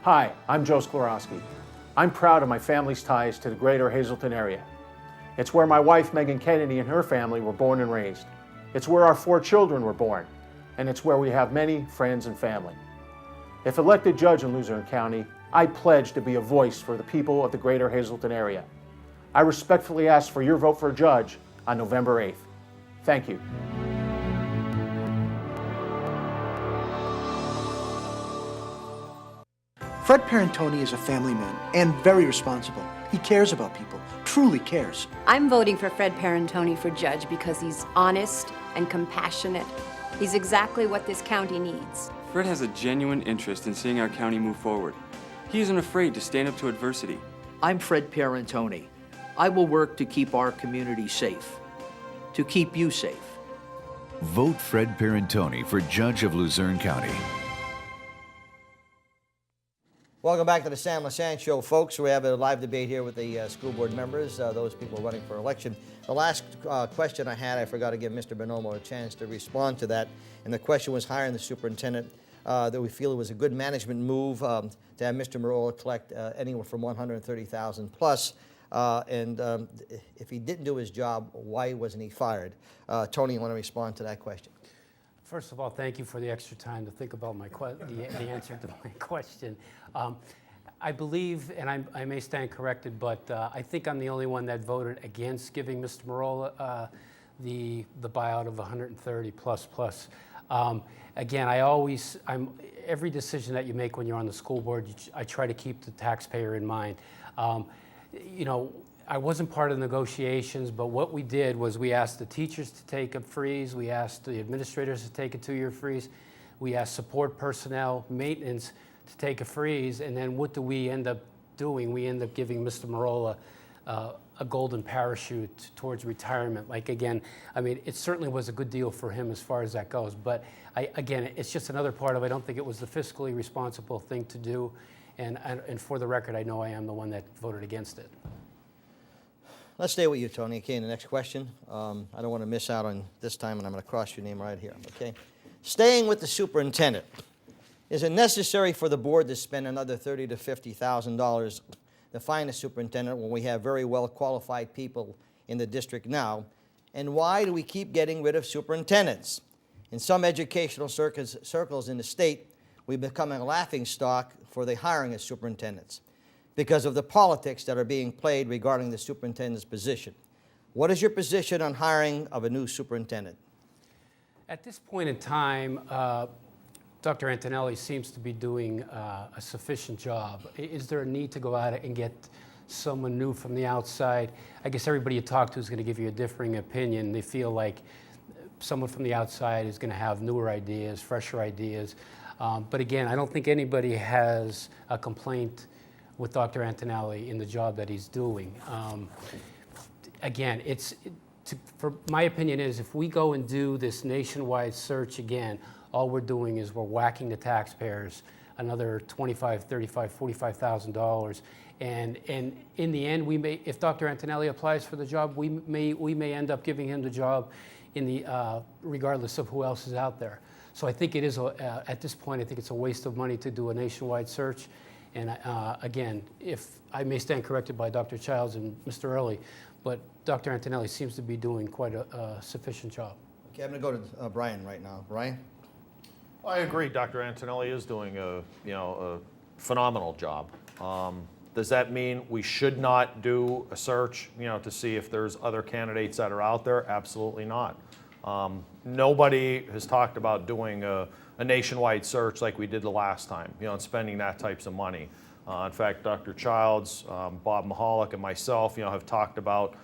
Hi, I'm Joe Sklarowski. I'm proud of my family's ties to the greater Hazleton area. It's where my wife, Megan Kennedy, and her family were born and raised. It's where our 4 children were born, and it's where we have many friends and family. If elected judge in Luzerne County, I pledge to be a voice for the people of the greater Hazleton area. I respectfully ask for your vote for judge on November 8th. Thank you. Fred Parentoni is a family man and very responsible. He cares about people, truly cares. I'm voting for Fred Parentoni for judge because he's honest and compassionate. He's exactly what this county needs. Fred has a genuine interest in seeing our county move forward. He isn't afraid to stand up to adversity. I'm Fred Parentoni. I will work to keep our community safe, to keep you safe. Vote Fred Parentoni for Judge of Luzerne County. Welcome back to the Sam Lesante Show, folks. We have a live debate here with the school board members, those people running for election. The last question I had, I forgot to give Mr. Bonomo a chance to respond to that. And the question was hiring the superintendent, that we feel it was a good management move to have Mr. Marola collect anywhere from $130,000 plus. If he didn't do his job, why wasn't he fired? Tony, you want to respond to that question? First of all, thank you for the extra time to think about the answer to my question. I believe, and I may stand corrected, but I think I'm the only one that voted against giving Mr. Marola the buyout of 130 plus. Again, every decision that you make when you're on the school board, I try to keep the taxpayer in mind. You know, I wasn't part of the negotiations, but what we did was we asked the teachers to take a freeze, we asked the administrators to take a 2-year freeze, we asked support personnel, maintenance to take a freeze, and then what do we end up doing? We end up giving Mr. Marola a golden parachute towards retirement. Like, again, I mean, it certainly was a good deal for him as far as that goes, but again, it's just another part of it. I don't think it was the fiscally responsible thing to do, and for the record, I know I am the one that voted against it. Let's stay with you, Tony. Okay, the next question. I don't want to miss out on this time, and I'm going to cross your name right here, okay? Staying with the superintendent, is it necessary for the board to spend another $30,000 to $50,000 to find a superintendent when we have very well-qualified people in the district now? And why do we keep getting rid of superintendents? In some educational circles in the state, we've become a laughingstock for the hiring of superintendents because of the politics that are being played regarding the superintendent's position. What is your position on hiring of a new superintendent? At this point in time, Dr. Antonelli seems to be doing a sufficient job. Is there a need to go out and get someone new from the outside? I guess everybody you talk to is going to give you a differing opinion. They feel like someone from the outside is going to have newer ideas, fresher ideas. But again, I don't think anybody has a complaint with Dr. Antonelli in the job that he's doing. Again, for my opinion is if we go and do this nationwide search again, all we're doing is we're whacking the taxpayers another $25,000, $35,000, $45,000. And in the end, we may, if Dr. Antonelli applies for the job, we may end up giving him the job in the regardless of who else is out there. So I think it is at this point, I think it's a waste of money to do a nationwide search. And again, if I may stand corrected by Dr. Childs and Mr. Early, but Dr. Antonelli seems to be doing quite a sufficient job. Okay, I'm going to go to Brian right now. Brian? Well, I agree. Dr. Antonelli is doing a phenomenal job. Does that mean we should not do a search, to see if there's other candidates that are out there? Absolutely not. Nobody has talked about doing a nationwide search like we did the last time, and spending that types of money. In fact, Dr. Childs, Bob Mahalik, and myself, have talked about,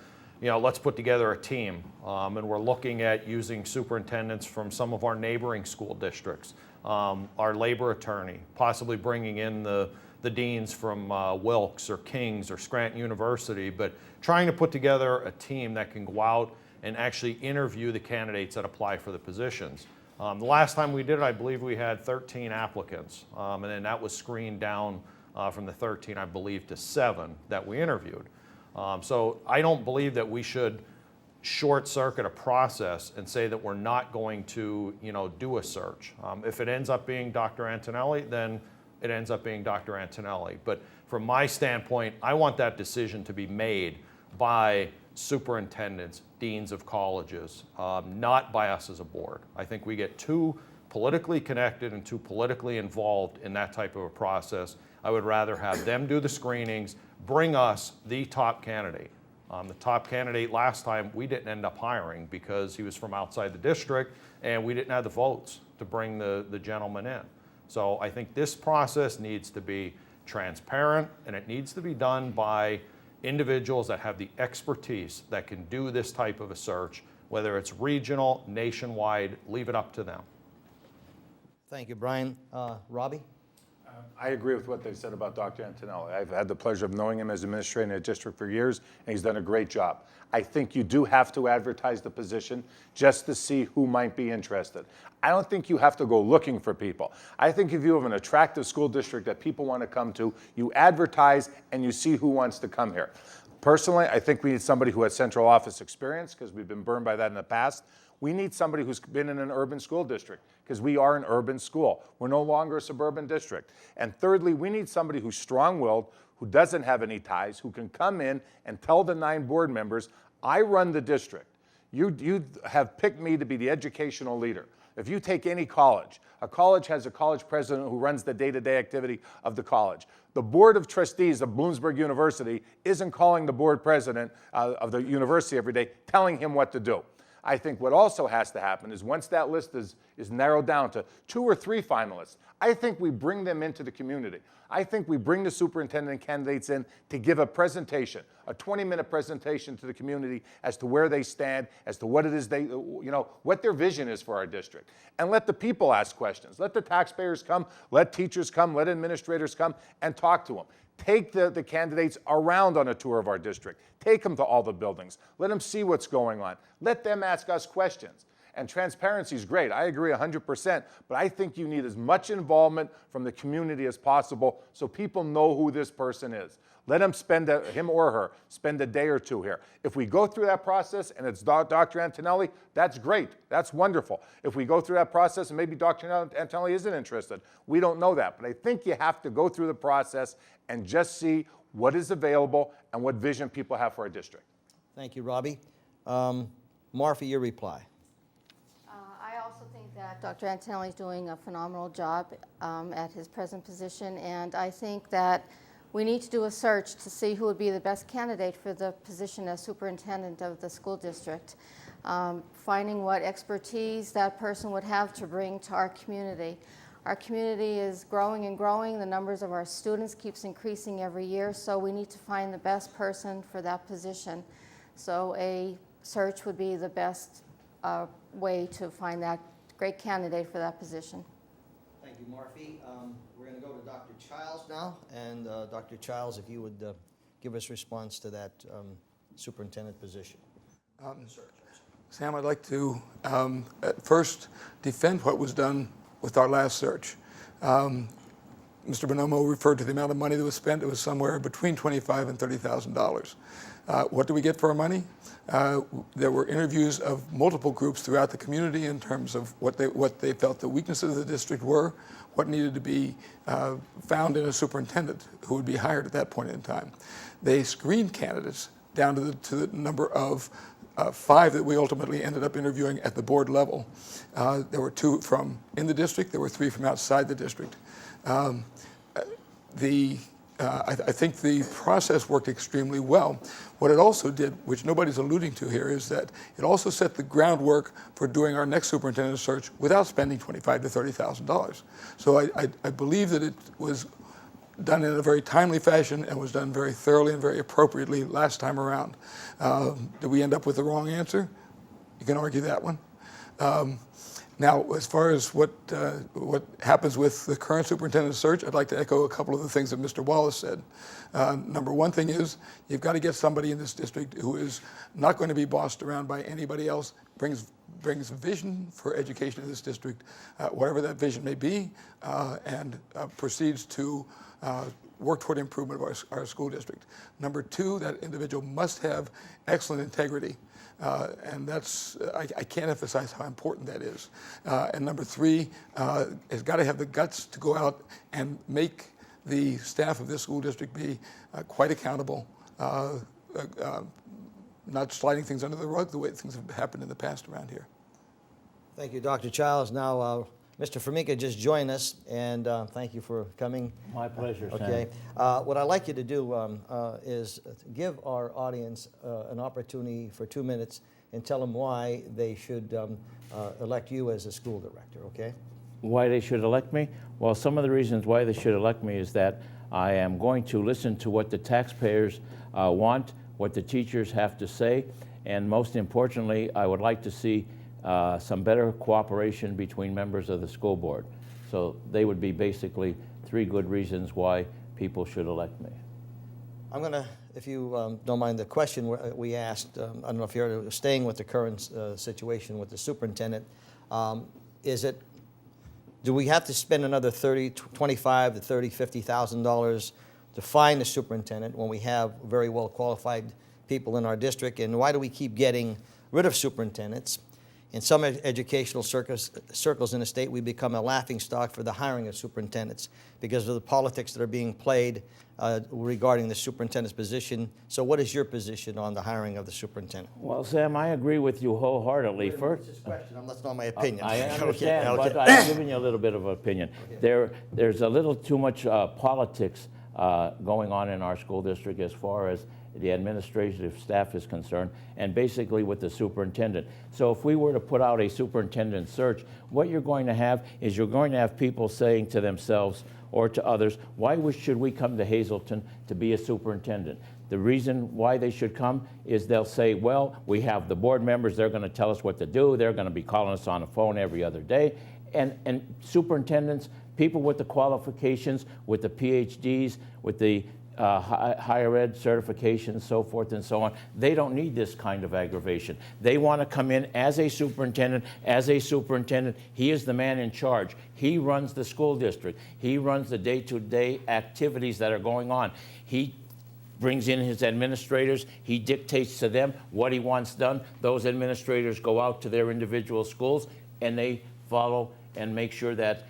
let's put together a team, and we're looking at using superintendents from some of our neighboring school districts, our labor attorney, possibly bringing in the deans from Wilkes or King's or Scranton University, but trying to put together a team that can go out and actually interview the candidates that apply for the positions. The last time we did it, I believe we had 13 applicants, and then that was screened down from the 13, I believe, to 7 that we interviewed. So I don't believe that we should short circuit a process and say that we're not going to, do a search. If it ends up being Dr. Antonelli, then it ends up being Dr. Antonelli. But from my standpoint, I want that decision to be made by superintendents, deans of colleges, not by us as a board. I think we get too politically connected and too politically involved in that type of a process. I would rather have them do the screenings, bring us the top candidate. The top candidate last time we didn't end up hiring because he was from outside the district and we didn't have the votes to bring the gentleman in. So I think this process needs to be transparent and it needs to be done by individuals that have the expertise that can do this type of a search, whether it's regional, nationwide, leave it up to them. Thank you, Brian. Robbie? I agree with what they've said about Dr. Antonelli. I've had the pleasure of knowing him as administrator in the district for years, and he's done a great job. I think you do have to advertise the position just to see who might be interested. I don't think you have to go looking for people. I think if you have an attractive school district that people want to come to, you advertise and you see who wants to come here. Personally, I think we need somebody who has central office experience because we've been burned by that in the past. We need somebody who's been in an urban school district because we are an urban school. We're no longer a suburban district. And thirdly, we need somebody who's strong-willed, who doesn't have any ties, who can come in and tell the 9 board members, I run the district. You have picked me to be the educational leader. If you take any college, a college has a college president who runs the day-to-day activity of the college. The board of trustees of Bloomsburg University isn't calling the board president of the university every day, telling him what to do. I think what also has to happen is once that list is narrowed down to 2 or 3 finalists, I think we bring them into the community. I think we bring the superintendent candidates in to give a presentation, a 20-minute presentation to the community as to where they stand, as to what it is they, what their vision is for our district. And let the people ask questions. Let the taxpayers come, let teachers come, let administrators come and talk to them. Take the candidates around on a tour of our district. Take them to all the buildings. Let them see what's going on. Let them ask us questions. And transparency is great. I agree 100%, but I think you need as much involvement from the community as possible so people know who this person is. Let him him or her spend a day or 2 here. If we go through that process and it's Dr. Antonelli, that's great. That's wonderful. If we go through that process and maybe Dr. Antonelli isn't interested, we don't know that. But I think you have to go through the process and just see what is available and what vision people have for our district. Thank you, Robbie. Marfi, your reply. I also think that Dr. Antonelli is doing a phenomenal job at his present position, and I think that we need to do a search to see who would be the best candidate for the position as superintendent of the school district. Finding what expertise that person would have to bring to our community. Our community is growing and growing. The numbers of our students keeps increasing every year, so we need to find the best person for that position. So a search would be the best way to find that great candidate for that position. Thank you, Marfi. We're going to go to Dr. Childs now. And Dr. Childs, if you would give us response to that superintendent position. Sam, I'd like to at first defend what was done with our last search. Mr. Bonomo referred to the amount of money that was spent. It was somewhere between $25,000 and $30,000. What do we get for our money? There were interviews of multiple groups throughout the community in terms of what they felt the weaknesses of the district were, what needed to be found in a superintendent who would be hired at that point in time. They screened candidates down to the number of 5 that we ultimately ended up interviewing at the board level. There were 2 from in the district. There were 3 from outside the district. I think the process worked extremely well. What it also did, which nobody's alluding to here, is that it also set the groundwork for doing our next superintendent search without spending $25,000 to $30,000. So I believe that it was done in a very timely fashion and was done very thoroughly and very appropriately last time around. Did we end up with the wrong answer? You can argue that one. Now, as far as what happens with the current superintendent search, I'd like to echo a couple of the things that Mr. Wallace said. Number one thing is you've got to get somebody in this district who is not going to be bossed around by anybody else, brings vision for education in this district, whatever that vision may be, and proceeds to work toward improvement of our school district. Number 2, that individual must have excellent integrity. And that's, I can't emphasize how important that is. And number 3, has got to have the guts to go out and make the staff of this school district be quite accountable, not sliding things under the rug the way things have happened in the past around here. Thank you, Dr. Childs. Now, Mr. Formica just joined us, and thank you for coming. My pleasure, Sam. Okay. What I'd like you to do is give our audience an opportunity for 2 minutes and tell them why they should elect you as a school director, okay? Why they should elect me? Well, some of the reasons why they should elect me is that I am going to listen to what the taxpayers want, what the teachers have to say, and most importantly, I would like to see some better cooperation between members of the school board. So they would be basically 3 good reasons why people should elect me. I'm going to, if you don't mind, the question we asked, I don't know if you're staying with the current situation with the superintendent, do we have to spend another $25,000 to $30,000, $50,000 to find a superintendent when we have very well qualified people in our district? And why do we keep getting rid of superintendents? In some educational circles in the state, we become a laughingstock for the hiring of superintendents because of the politics that are being played regarding the superintendent's position. So what is your position on the hiring of the superintendent? Well, Sam, I agree with you wholeheartedly. First, that's not my opinion. I understand, okay. But I'm giving you a little bit of opinion. Okay. There's a little too much politics going on in our school district as far as the administrative staff is concerned, and basically with the superintendent. So if we were to put out a superintendent search, what you're going to have is you're going to have people saying to themselves or to others, why should we come to Hazleton to be a superintendent? The reason why they should come is they'll say, well, we have the board members, they're going to tell us what to do, they're going to be calling us on the phone every other day, and superintendents, people with the qualifications, with the PhDs, with the higher ed certifications, so forth and so on. They don't need this kind of aggravation. They want to come in as a superintendent. He is the man in charge. He runs the school district. He runs the day-to-day activities that are going on. He brings in his administrators. He dictates to them what he wants done. Those administrators go out to their individual schools and they follow and make sure that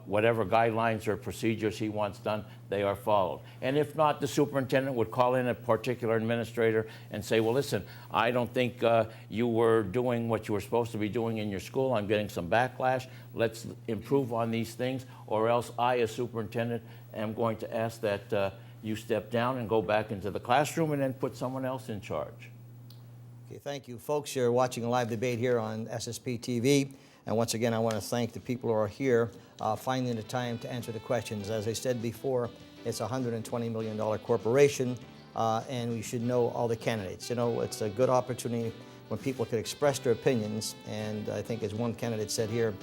whatever guidelines or procedures he wants done, they are followed. And if not, the superintendent would call in a particular administrator and say, well, listen, I don't think you were doing what you were supposed to be doing in your school. I'm getting some backlash. Let's improve on these things, or else I, as superintendent, am going to ask that you step down and go back into the classroom and then put someone else in charge. Okay, thank you. Folks, you're watching a live debate here on SSP TV. And once again, I want to thank the people who are here finding the time to answer the questions. As I said before, it's a $120 million corporation, and we should know all the candidates. You know, it's a good opportunity when people can express their opinions. And I think as one candidate said here,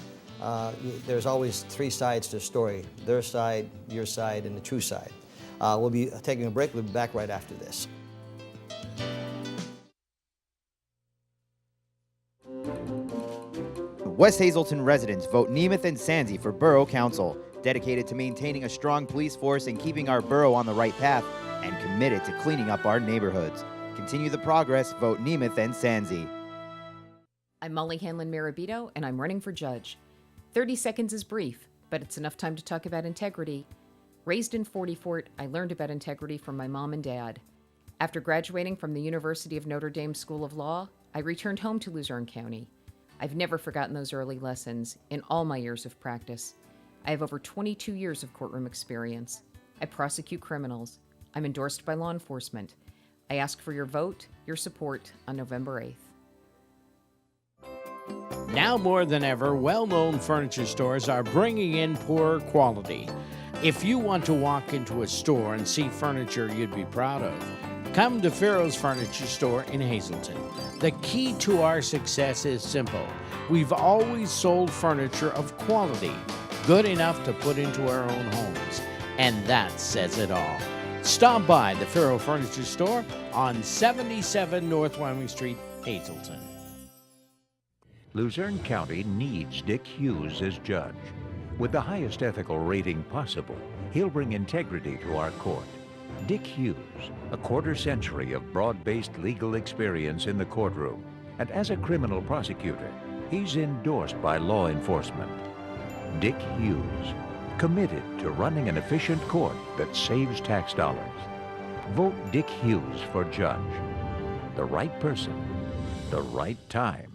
there's always 3 sides to a story: their side, your side, and the true side. We'll be taking a break. We'll be back right after this. West Hazleton residents vote Nemeth and Sansi for Borough Council. dedicated to maintaining a strong police force and keeping our borough on the right path, and committed to cleaning up our neighborhoods. Continue the progress. Vote Nemeth and Sansi. I'm Molly Hanlon-Marabito, and I'm running for judge. 30 seconds is brief, but it's enough time to talk about integrity. Raised in 40 Fort, I learned about integrity from my mom and dad. After graduating from the University of Notre Dame School of Law, I returned home to Luzerne County. I've never forgotten those early lessons in all my years of practice. I have over 22 years of courtroom experience. I prosecute criminals. I'm endorsed by law enforcement. I ask for your vote, your support on November 8th. Now more than ever, well-known furniture stores are bringing in poorer quality. If you want to walk into a store and see furniture you'd be proud of, come to Farrow's Furniture Store in Hazleton. The key to our success is simple. We've always sold furniture of quality, good enough to put into our own homes, and that says it all. Stop by the Farrow Furniture Store on 77 North Wyoming Street, Hazleton. Luzerne County needs Dick Hughes as judge. With the highest ethical rating possible, he'll bring integrity to our court. Dick Hughes, a quarter-century of broad-based legal experience in the courtroom, and as a criminal prosecutor, he's endorsed by law enforcement. Dick Hughes, committed to running an efficient court that saves tax dollars. Vote Dick Hughes for judge. The right person, the right time.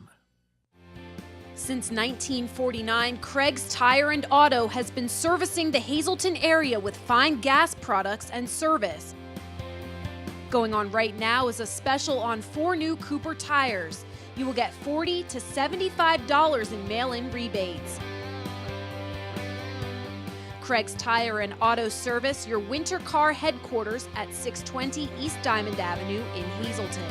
Since 1949, Craig's Tire and Auto has been servicing the Hazleton area with fine gas products and service. Going on right now is a special on 4 new Cooper tires. You will get $40 to $75 in mail-in rebates. Craig's Tire and Auto Service, your winter car headquarters at 620 East Diamond Avenue in Hazleton.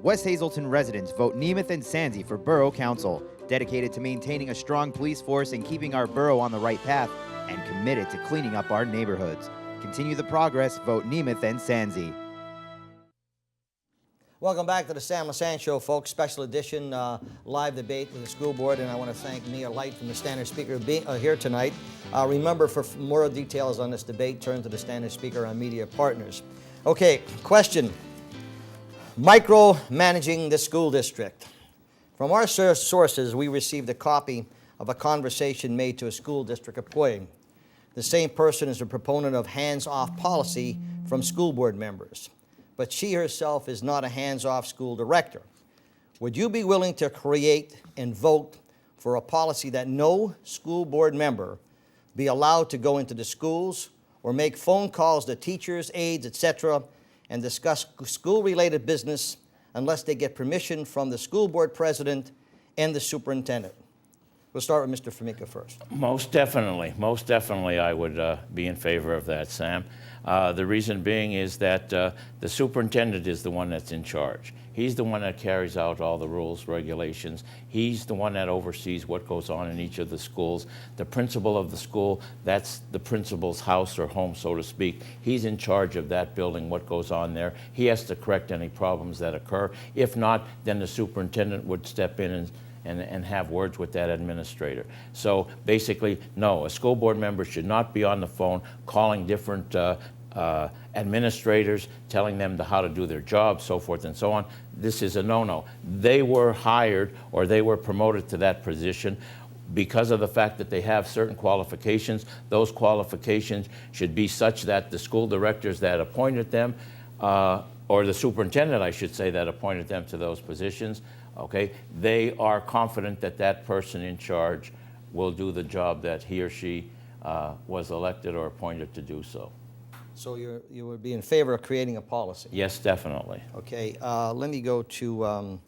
West Hazleton residents vote Nemeth and Sansi for Borough Council, dedicated to maintaining a strong police force and keeping our borough on the right path, and committed to cleaning up our neighborhoods. Continue the progress. Vote Nemeth and Sansi. Welcome back to the Sam Lesante Show, folks. Special edition live debate with the school board, and I want to thank Nia Light from the Standard Speaker being here tonight. Remember, for more details on this debate, turn to the Standard Speaker on Media Partners. Okay, question. Micromanaging the school district. From our sources, we received a copy of a conversation made to a school district employee. The same person is a proponent of hands-off policy from school board members, but she herself is not a hands-off school director. Would you be willing to create and vote for a policy that no school board member be allowed to go into the schools or make phone calls to teachers, aides, etc., and discuss school-related business unless they get permission from the school board president and the superintendent? We'll start with Mr. Formica first. Most definitely I would be in favor of that, Sam. The reason being is that the superintendent is the one that's in charge. He's the one that carries out all the rules, regulations. He's the one that oversees what goes on in each of the schools. The principal of the school, that's the principal's house or home, so to speak. He's in charge of that building, what goes on there. He has to correct any problems that occur. If not, then the superintendent would step in and have words with that administrator. So basically, no, a school board member should not be on the phone calling different administrators, telling them how to do their job, so forth and so on. This is a no-no. They were hired or they were promoted to that position because of the fact that they have certain qualifications. Those qualifications should be such that the school directors that appointed them, or the superintendent, I should say, that appointed them to those positions, okay, they are confident that that person in charge will do the job that he or she was elected or appointed to do so. So you would be in favor of creating a policy? Yes, definitely. Okay, let me go to,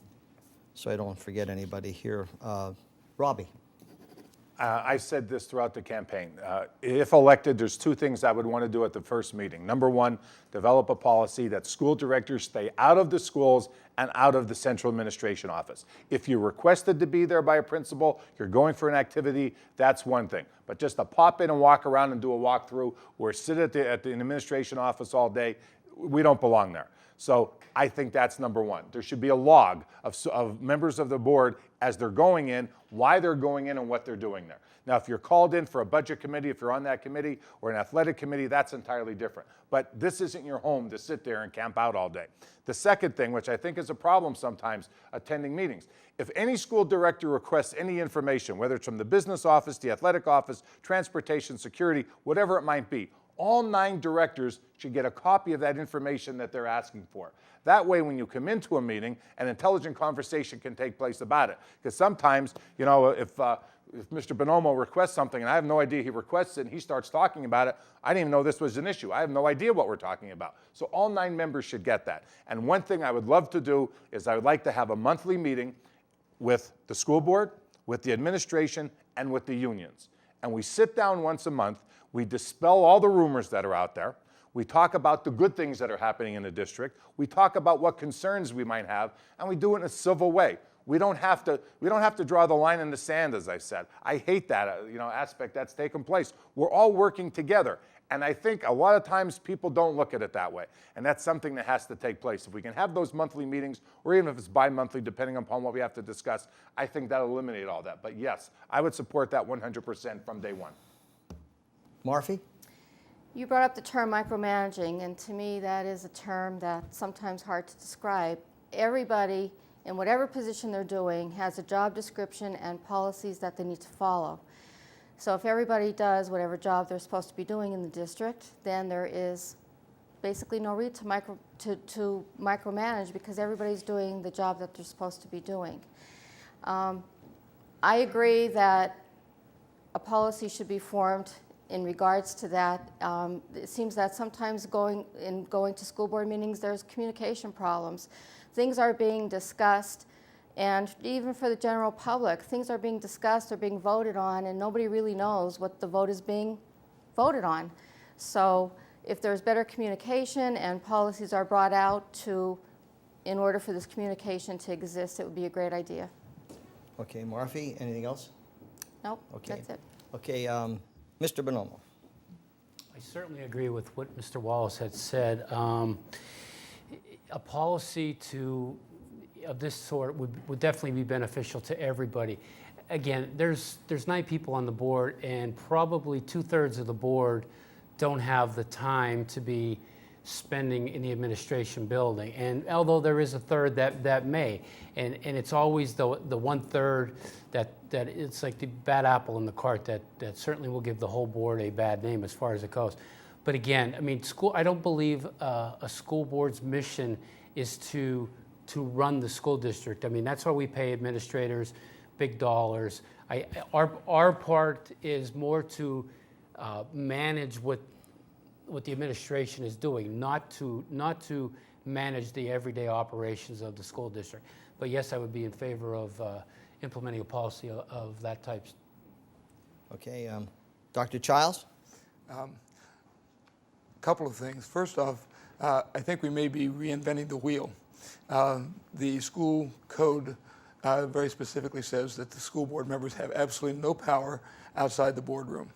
so I don't forget anybody here, Robbie. I said this throughout the campaign. If elected, there's 2 things I would want to do at the first meeting. Number 1, develop a policy that school directors stay out of the schools and out of the central administration office. If you're requested to be there by a principal, you're going for an activity, that's one thing. But just to pop in and walk around and do a walkthrough or sit at the administration office all day, we don't belong there. So I think that's number one. There should be a log of members of the board as they're going in, why they're going in, and what they're doing there. Now, if you're called in for a budget committee, if you're on that committee, or an athletic committee, that's entirely different. But this isn't your home to sit there and camp out all day. The second thing, which I think is a problem sometimes, attending meetings. If any school director requests any information, whether it's from the business office, the athletic office, transportation, security, whatever it might be, all 9 directors should get a copy of that information that they're asking for. That way, when you come into a meeting, an intelligent conversation can take place about it. Because sometimes, you know, if Mr. Bonomo requests something and I have no idea he requests it and he starts talking about it, I didn't even know this was an issue. I have no idea what we're talking about. So all 9 members should get that. And one thing I would love to do is I would like to have a monthly meeting with the school board, with the administration, and with the unions. And we sit down once a month, we dispel all the rumors that are out there, we talk about the good things that are happening in the district, we talk about what concerns we might have, and we do it in a civil way. We don't have to draw the line in the sand, as I said. I hate that aspect that's taken place. We're all working together. And I think a lot of times people don't look at it that way. And that's something that has to take place. If we can have those monthly meetings, or even if it's bi-monthly, depending upon what we have to discuss, I think that'll eliminate all that. But yes, I would support that 100% from day one. Marfi? You brought up the term micromanaging, and to me that is a term that's sometimes hard to describe. Everybody, in whatever position they're doing, has a job description and policies that they need to follow. So if everybody does whatever job they're supposed to be doing in the district, then there is basically no need to micromanage, because everybody's doing the job that they're supposed to be doing. I agree that a policy should be formed in regards to that. It seems that sometimes going to school board meetings, there's communication problems. Things are being discussed, and even for the general public, things are being discussed or being voted on, and nobody really knows what the vote is being voted on. So if there's better communication and policies are brought out in order for this communication to exist, it would be a great idea. Okay, Marfi, anything else? Nope, okay. That's it. Okay, Mr. Bonomo. I certainly agree with what Mr. Wallace had said. A policy of this sort would definitely be beneficial to everybody. Again, there's 9 people on the board, and probably 2/3 of the board don't have the time to be spending in the administration building. And although there is a third that may, and it's always the 1/3 that it's like the bad apple in the cart that certainly will give the whole board a bad name as far as it goes. But again, I mean, I don't believe a school board's mission is to run the school district. I mean, that's why we pay administrators big dollars. Our part is more to manage what the administration is doing, not to manage the everyday operations of the school district. But yes, I would be in favor of implementing a policy of that type. Okay, Dr. Childs? Couple of things. First off, I think we may be reinventing the wheel. The school code very specifically says that the school board members have absolutely no power outside the boardroom.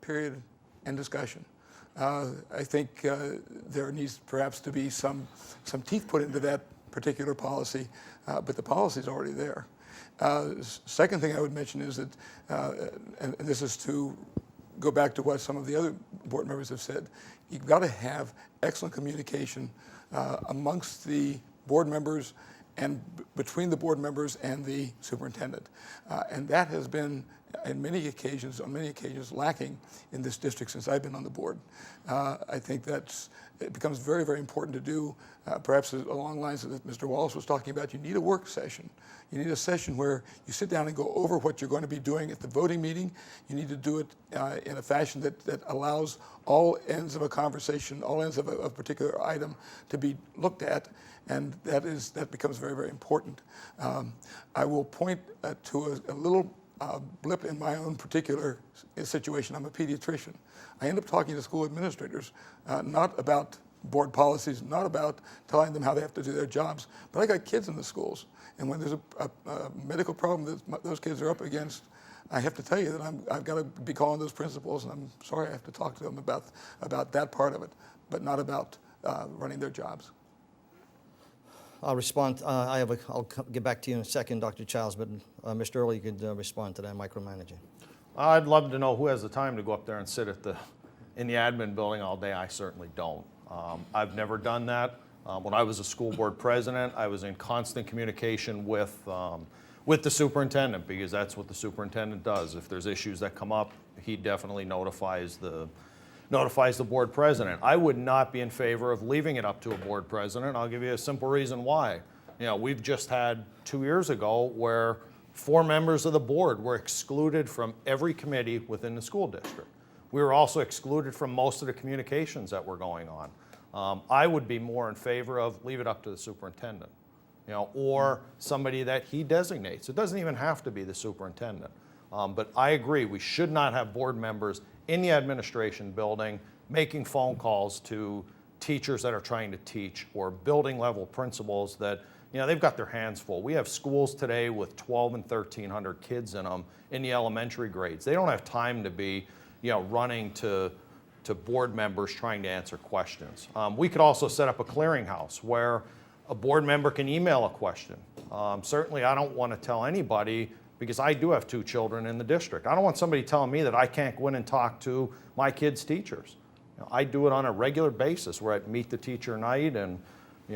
Period. End discussion. I think there needs perhaps to be some teeth put into that particular policy, but the policy is already there. Second thing I would mention is that, and this is to go back to what some of the other board members have said, you've got to have excellent communication amongst the board members and between the board members and the superintendent. And that has been, on many occasions, lacking in this district since I've been on the board. I think it becomes very, very important to do, perhaps along lines that Mr. Wallace was talking about. You need a work session. You need a session where you sit down and go over what you're going to be doing at the voting meeting. You need to do it in a fashion that allows all ends of a conversation, all ends of a particular item to be looked at, and that becomes very, very important. I will point to a little blip in my own particular situation. I'm a pediatrician. I end up talking to school administrators, not about board policies, not about telling them how they have to do their jobs, but I got kids in the schools. And when there's a medical problem that those kids are up against, I have to tell you that I've got to be calling those principals, and I'm sorry I have to talk to them about that part of it, but not about running their jobs. I'll respond. I'll get back to you in a second, Dr. Childs, but Mr. Early, you could respond to that micromanaging. I'd love to know who has the time to go up there and sit in the admin building all day. I certainly don't. I've never done that. When I was a school board president, I was in constant communication with the superintendent, because that's what the superintendent does. If there's issues that come up, he definitely notifies the board president. I would not be in favor of leaving it up to a board president. I'll give you a simple reason why. We've just had 2 years ago where 4 members of the board were excluded from every committee within the school district. We were also excluded from most of the communications that were going on. I would be more in favor of leave it up to the superintendent, or somebody that he designates. It doesn't even have to be the superintendent. But I agree, we should not have board members in the administration building making phone calls to teachers that are trying to teach, or building level principals that, they've got their hands full. We have schools today with 1,200 and 1,300 kids in them in the elementary grades. They don't have time to be, running to board members trying to answer questions. We could also set up a clearinghouse where a board member can email a question. Certainly I don't want to tell anybody, because I do have 2 children in the district. I don't want somebody telling me that I can't go in and talk to my kids' teachers. I do it on a regular basis where I meet the teacher night, and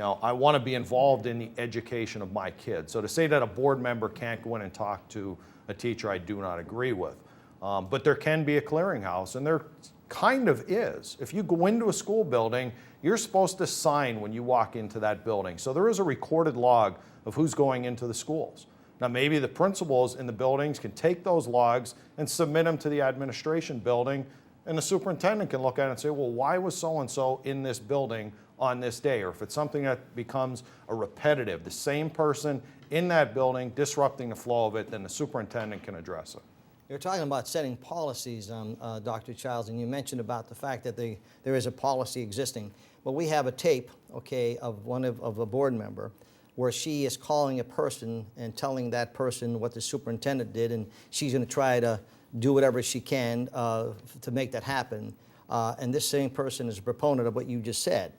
I want to be involved in the education of my kids. So to say that a board member can't go in and talk to a teacher, I do not agree with. But there can be a clearinghouse, and there kind of is. If you go into a school building, you're supposed to sign when you walk into that building. So there is a recorded log of who's going into the schools. Now, maybe the principals in the buildings can take those logs and submit them to the administration building, and the superintendent can look at it and say, well, why was so-and-so in this building on this day? Or if it's something that becomes a repetitive, the same person in that building disrupting the flow of it, then the superintendent can address it. You're talking about setting policies, Dr. Childs, and you mentioned about the fact that there is a policy existing. Well, we have a tape, okay, of of a board member where she is calling a person and telling that person what the superintendent did, and she's going to try to do whatever she can to make that happen. And this same person is a proponent of what you just said.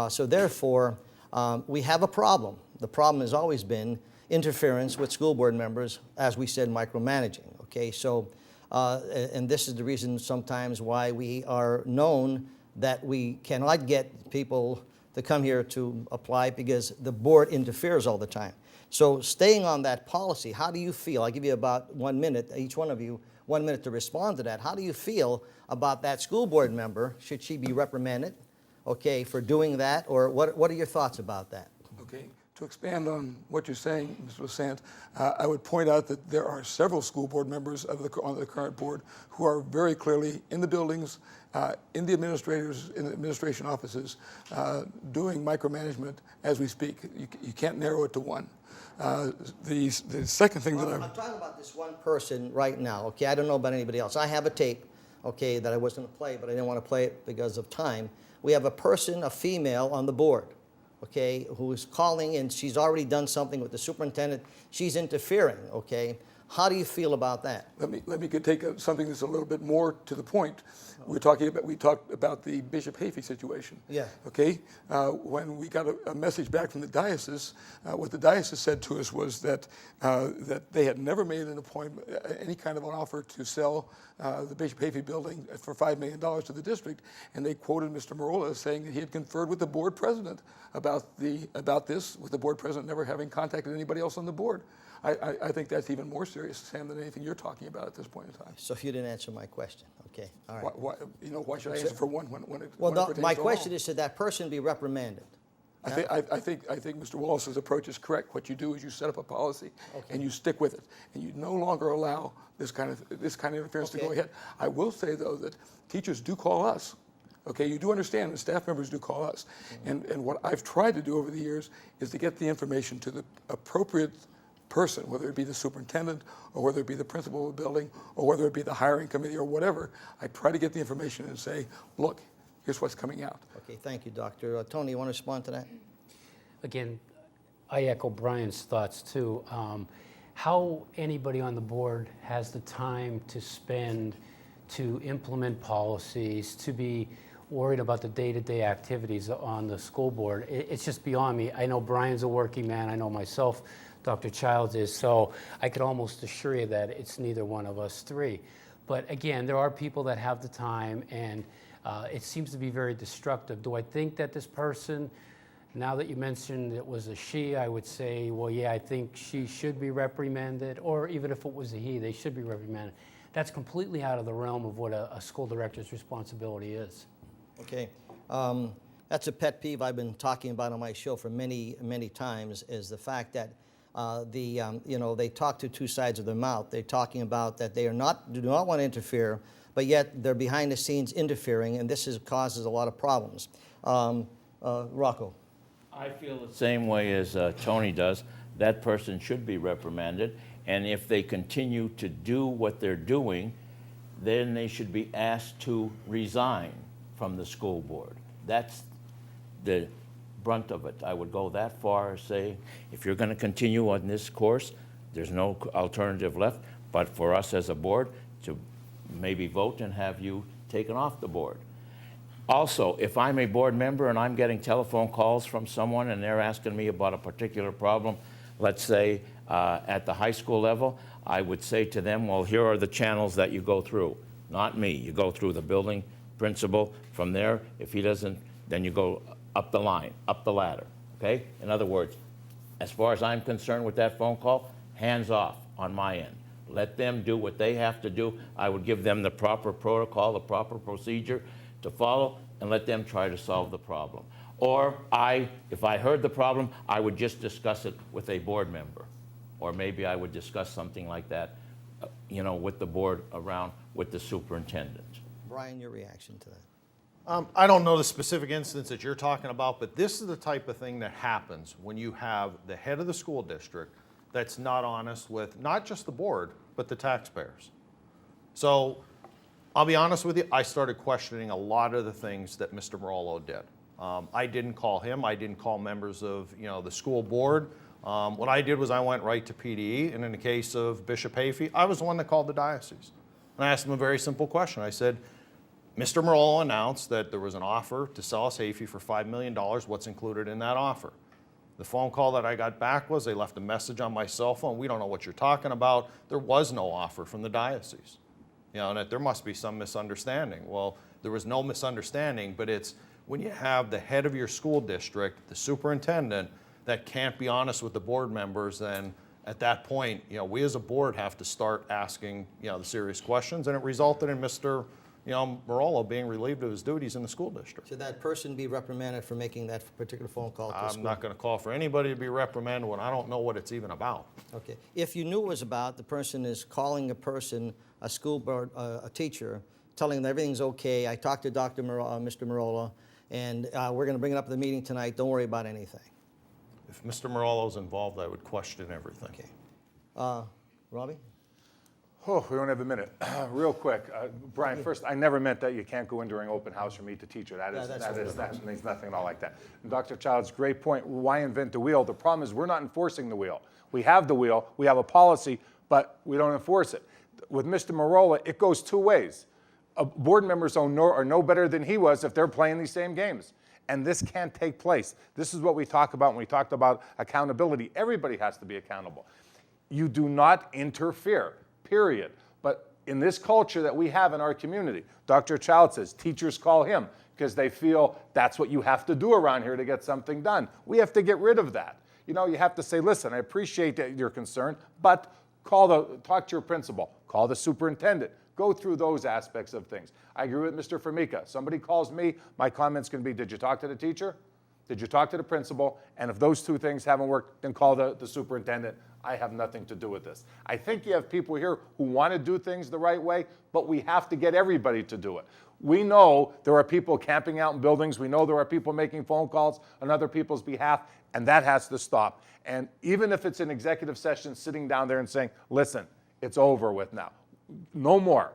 So therefore, we have a problem. The problem has always been interference with school board members, as we said, micromanaging. Okay, so, and this is the reason sometimes why we are known that we cannot get people to come here to apply, because the board interferes all the time. So staying on that policy, how do you feel? I'll give you about 1 minute, each one of you, 1 minute to respond to that. How do you feel about that school board member? Should she be reprimanded, okay, for doing that? Or what are your thoughts about that? Okay. To expand on what you're saying, Mr. Lesante, I would point out that there are several school board members on the current board who are very clearly in the buildings, in the administration offices, doing micromanagement as we speak. You can't narrow it to one. The second thing that I'm talking about this one person right now. Okay, I don't know about anybody else. I have a tape, okay, that I was going to play, but I didn't want to play it because of time. We have a person, a female, on the board, okay, who is calling, and she's already done something with the superintendent. She's interfering, okay? How do you feel about that? Let me take something that's a little bit more to the point. We talked about the Bishop Hafey situation. Yeah. Okay. When we got a message back from the diocese, what the diocese said to us was that they had never made an appointment, any kind of an offer to sell the Bishop Hafey building for $5 million to the district, and they quoted Mr. Marola as saying that he had conferred with the board president about this, with the board president never having contacted anybody else on the board. I think that's even more serious, Sam, than anything you're talking about at this point in time. So if you didn't answer my question, okay, all right. Why should I answer for one when it Well, pertains my to question all? is, should that person be reprimanded? I think Mr. Wallace's approach is correct. What you do is you set up a policy and you stick with it, and you no longer allow this kind of interference to go ahead. I will say though that teachers do call us. Okay, you do understand that staff members do call us, and what I've tried to do over the years is to get the information to the appropriate person, whether it be the superintendent or whether it be the principal of the building or whether it be the hiring committee or whatever. I try to get the information and say, look, here's what's coming out. Okay, thank you, Doctor. Tony, you want to respond to that? Again, I echo Brian's thoughts too. How anybody on the board has the time to spend to implement policies, to be worried about the day-to-day activities on the school board. It's just beyond me. I know Brian's a working man. I know myself, Dr. Childs is, so I could almost assure you that it's neither one of us three. But again, there are people that have the time, and it seems to be very destructive. Do I think that this person, now that you mentioned it was a she, I would say, well, yeah, I think she should be reprimanded, or even if it was a he, they should be reprimanded. That's completely out of the realm of what a school director's responsibility is. Okay. That's a pet peeve I've been talking about on my show for many, many times, is the fact that they talk to two sides of their mouth. They're talking about that they do not want to interfere, but yet they're behind the scenes interfering, and this causes a lot of problems. Rocco. I feel the same way as Tony does. That person should be reprimanded, and if they continue to do what they're doing, then they should be asked to resign from the school board. That's the brunt of it. I would go that far as saying, if you're going to continue on this course, there's no alternative left but for us as a board to maybe vote and have you taken off the board. Also, if I'm a board member and I'm getting telephone calls from someone and they're asking me about a particular problem, let's say at the high school level, I would say to them, well, here are the channels that you go through. Not me. You go through the building principal. From there, if he doesn't, then you go up the line, up the ladder, okay? In other words, as far as I'm concerned with that phone call, hands off on my end. Let them do what they have to do. I would give them the proper protocol, the proper procedure to follow, and let them try to solve the problem. Or if I heard the problem, I would just discuss it with a board member. Or maybe I would discuss something like that, with the board around, with the superintendent. Brian, your reaction to that? I don't know the specific instance that you're talking about, but this is the type of thing that happens when you have the head of the school district that's not honest with not just the board, but the taxpayers. So I'll be honest with you, I started questioning a lot of the things that Mr. Morello did. I didn't call him, I didn't call members of the school board. What I did was I went right to PDE, and in the case of Bishop Hayfie, I was the one that called the diocese. And I asked him a very simple question. I said, Mr. Morello announced that there was an offer to sell us Hayfie for $5 million. What's included in that offer? The phone call that I got back was they left a message on my cell phone. We don't know what you're talking about. There was no offer from the diocese. And that there must be some misunderstanding. Well, there was no misunderstanding, but it's when you have the head of your school district, the superintendent, that can't be honest with the board members, then at that point, we as a board have to start asking, the serious questions, and it resulted in Mr. Morello being relieved of his duties in the school district. Should that person be reprimanded for making that particular phone call to I'm not going to call for anybody to be reprimanded when I don't know what it's even about. Okay. If you knew it was about, the person is calling a school board, a teacher, telling them everything's okay. I talked to Mr. Morello, and we're going to bring it up at the meeting tonight. Don't worry about anything. If Mr. Morello's involved, I would question everything. Okay. Robbie? Oh, we don't have a minute. Real quick, Brian, first, I never meant that you can't go in during open house or meet the teacher. That means nothing at all like that. And Dr. Childs, great point. Why invent the wheel? The problem is we're not enforcing the wheel. We have the wheel, we have a policy, but we don't enforce it. With Mr. Morello, it goes two ways. Board members are no better than he was if they're playing these same games. And this can't take place. This is what we talk about when we talked about accountability. Everybody has to be accountable. You do not interfere. Period. But in this culture that we have in our community, Dr. Child says teachers call him because they feel that's what you have to do around here to get something done. We have to get rid of that. You have to say, listen, I appreciate that you're concerned, but talk to your principal, call the superintendent, go through those aspects of things. I agree with Mr. Formica. Somebody calls me, my comment's going to be, did you talk to the teacher? Did you talk to the principal? And if those two things haven't worked, then call the superintendent. I have nothing to do with this. I think you have people here who want to do things the right way, but we have to get everybody to do it. We know there are people camping out in buildings. We know there are people making phone calls on other people's behalf, and that has to stop. And even if it's an executive session, sitting down there and saying, listen, it's over with now. No more.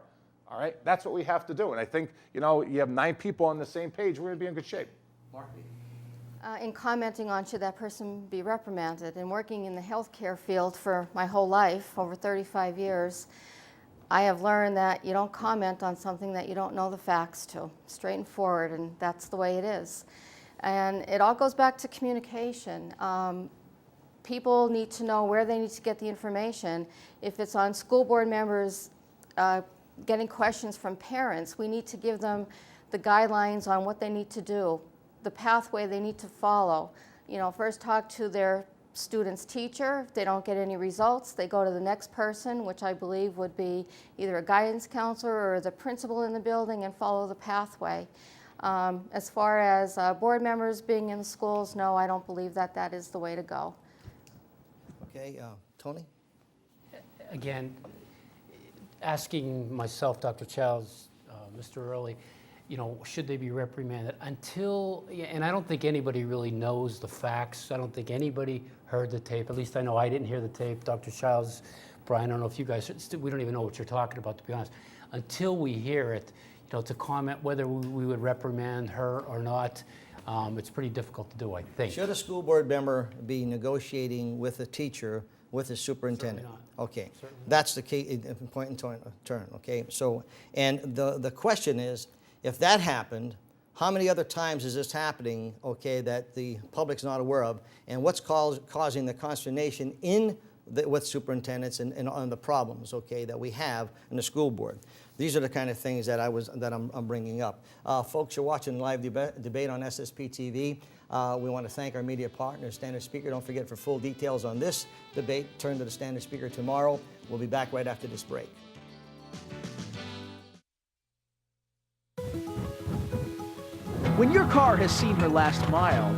All right? That's what we have to do. And I think, you have 9 people on the same page, we're going to be in good shape. Mark? In commenting on should that person be reprimanded, and working in the healthcare field for my whole life, over 35 years, I have learned that you don't comment on something that you don't know the facts to, straight and forward, and that's the way it is. And it all goes back to communication. People need to know where they need to get the information. If it's on school board members getting questions from parents, we need to give them the guidelines on what they need to do, the pathway they need to follow. You know, first talk to their student's teacher. If they don't get any results, they go to the next person, which I believe would be either a guidance counselor or the principal in the building, and follow the pathway. As far as board members being in the schools, no, I don't believe that that is the way to go. Okay, Tony? Again, asking myself, Dr. Childs, Mr. Early, you know, should they be reprimanded until, and I don't think anybody really knows the facts. I don't think anybody heard the tape. At least I know I didn't hear the tape. Dr. Childs, Brian, I don't know if you guys, we don't even know what you're talking about, to be honest. Until we hear it, you know, to comment whether we would reprimand her or not, it's pretty difficult to do, I think. Should a school board member be negotiating with a teacher, with a superintendent? Certainly not. Okay, Certainly that's the key point in turn, okay? So, and the question is, if that happened, how many other times is this happening, okay, that the public's not aware of, and what's causing the consternation with superintendents and on the problems, okay, that we have in the school board? These are the kind of things that I'm bringing up. Folks, you're watching live debate on SSP TV. We want to thank our media partner, Standard Speaker. Don't forget, for full details on this debate, turn to the Standard Speaker tomorrow. We'll be back right after this break. When your car has seen her last mile,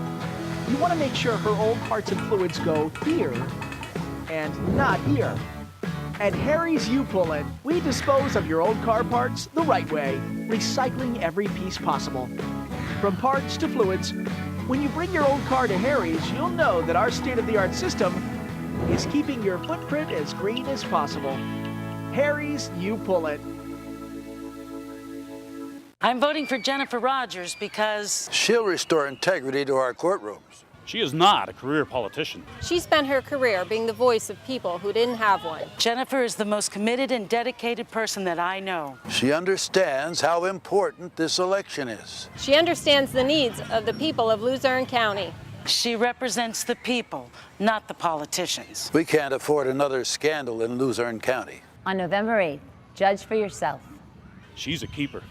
you want to make sure her old parts and fluids go here and not here. At Harry's U-Pull-It, we dispose of your old car parts the right way, recycling every piece possible. From parts to fluids, when you bring your old car to Harry's, you'll know that our state-of-the-art system is keeping your footprint as green as possible. Harry's U-Pull-It. I'm voting for Jennifer Rogers because she'll restore integrity to our courtrooms. She is not a career politician. She spent her career being the voice of people who didn't have one. Jennifer is the most committed and dedicated person that I know. She understands how important this election is. She understands the needs of the people of Luzerne County. She represents the people, not the politicians. We can't afford another scandal in Luzerne County. On November 8th, judge for yourself. She's a keeper.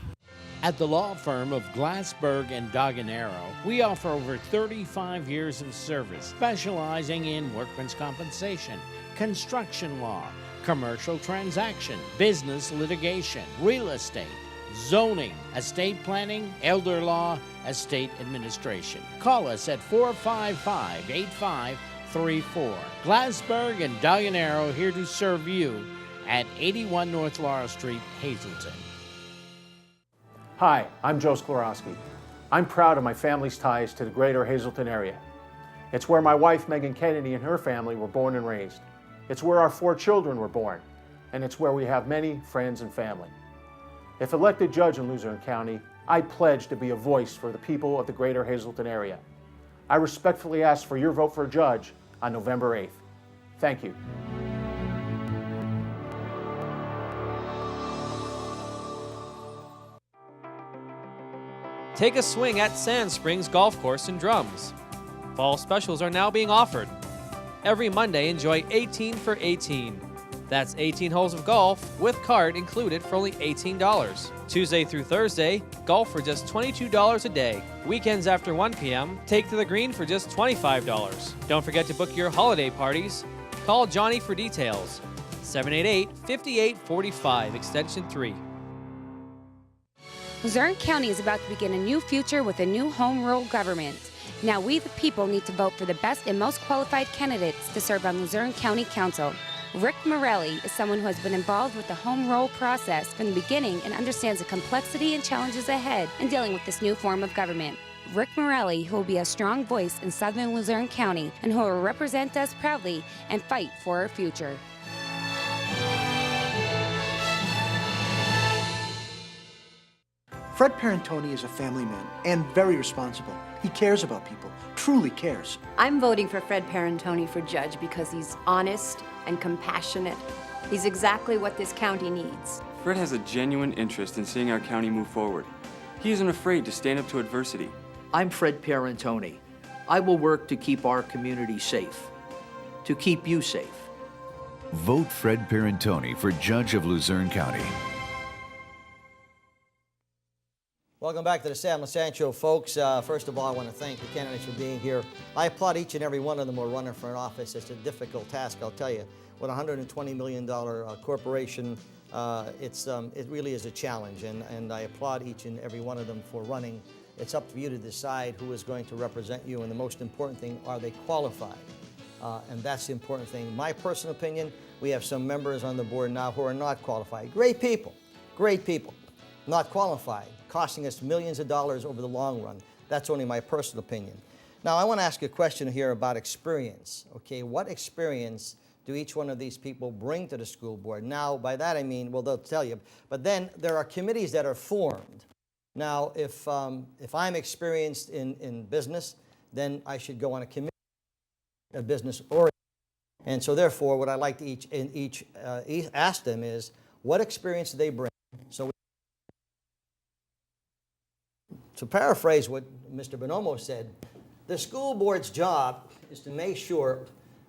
At the law firm of Glassberg and Daganero, we offer over 35 years of service, specializing in workman's compensation, construction law, commercial transaction, business litigation, real estate, zoning, estate planning, elder law, estate administration. Call us at 455-8534. Glassberg and Daganero, here to serve you at 81 North Laurel Street, Hazleton. Hi, I'm Joe Sklarowski. I'm proud of my family's ties to the greater Hazleton area. It's where my wife, Megan Kennedy, and her family were born and raised. It's where our 4 children were born, and it's where we have many friends and family. If elected judge in Luzerne County, I pledge to be a voice for the people of the greater Hazleton area. I respectfully ask for your vote for a judge on November 8th. Thank you. Take a swing at Sand Springs Golf Course and Drums. Fall specials are now being offered. Every Monday, enjoy 18 for 18. That's 18 holes of golf with cart included for only $18. Tuesday through Thursday, golf for just $22 a day. Weekends after 1 p.m., take to the green for just $25. Don't forget to book your holiday parties. Call Johnny for details. 788-5845, extension 3. Luzerne County is about to begin a new future with a new home rule government. Now we, the people, need to vote for the best and most qualified candidates to serve on Luzerne County Council. Rick Morelli is someone who has been involved with the home rule process from the beginning and understands the complexity and challenges ahead in dealing with this new form of government. Rick Morelli, who will be a strong voice in southern Luzerne County and who will represent us proudly and fight for our future. Fred Parentoni is a family man and very responsible. He cares about people, truly cares. I'm voting for Fred Parentoni for judge because he's honest and compassionate. He's exactly what this county needs. Fred has a genuine interest in seeing our county move forward. He isn't afraid to stand up to adversity. I'm Fred Parentoni. I will work to keep our community safe, to keep you safe. Vote Fred Parentoni for Judge of Luzerne County. Welcome back to the Sam Lesante Show, folks. First of all, I want to thank the candidates for being here. I applaud each and every one of them who are running for an office. It's a difficult task, I'll tell you. With a $120 million corporation, it really is a challenge, and I applaud each and every one of them for running. It's up to you to decide who is going to represent you, and the most important thing, are they qualified? And that's the important thing. My personal opinion, we have some members on the board now who are not qualified. Great people, not qualified, costing us millions of dollars over the long run. That's only my personal opinion. Now, I want to ask a question here about experience. Okay, what experience do each one of these people bring to the school board? Now, by that I mean, well, they'll tell you, but then there are committees that are formed. Now, if I'm experienced in business, then I should go on a committee, a business oriented. And so therefore, what I like to ask them is, what experience do they bring? So to paraphrase what Mr. Bonomo said, the school board's job is to make sure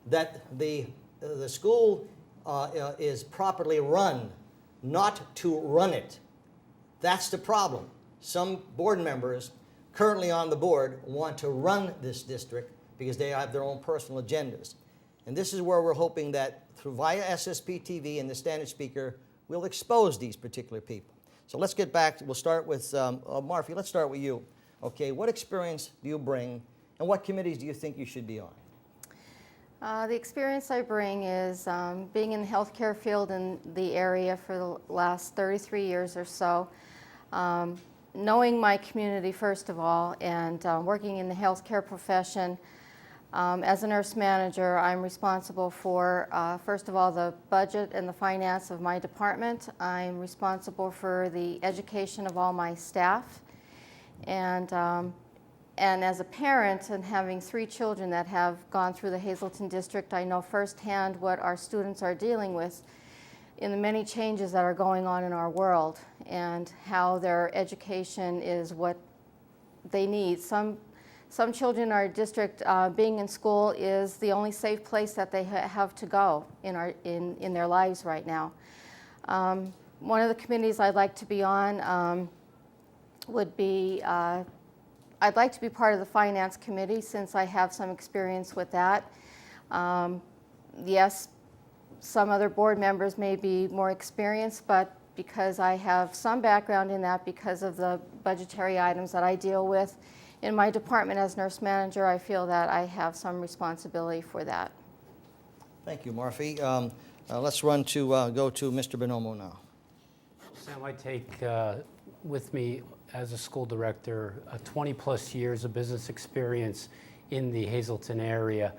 that the school is properly run, not to run it. That's the problem. Some board members currently on the board want to run this district because they have their own personal agendas. And this is where we're hoping that through via SSP TV and the standard speaker, we'll expose these particular people. So let's get back. We'll start with Marfie. Let's start with you. Okay, what experience do you bring, and what committees do you think you should be on? The experience I bring is being in the healthcare field in the area for the last 33 years or so, knowing my community first of all, and working in the healthcare profession. As a nurse manager, I'm responsible for, first of all, the budget and the finance of my department. I'm responsible for the education of all my staff. And as a parent and having 3 children that have gone through the Hazleton District, I know firsthand what our students are dealing with in the many changes that are going on in our world and how their education is what they need. Some children in our district, being in school is the only safe place that they have to go in their lives right now. One of the committees I'd like to be on would be, I'd like to be part of the Finance Committee since I have some experience with that. Yes, some other board members may be more experienced, but because I have some background in that because of the budgetary items that I deal with in my department as nurse manager, I feel that I have some responsibility for that. Thank you, Marfie. Let's go to Mr. Bonomo now. Sam, I take with me as a school director 20 plus years of business experience in the Hazleton area.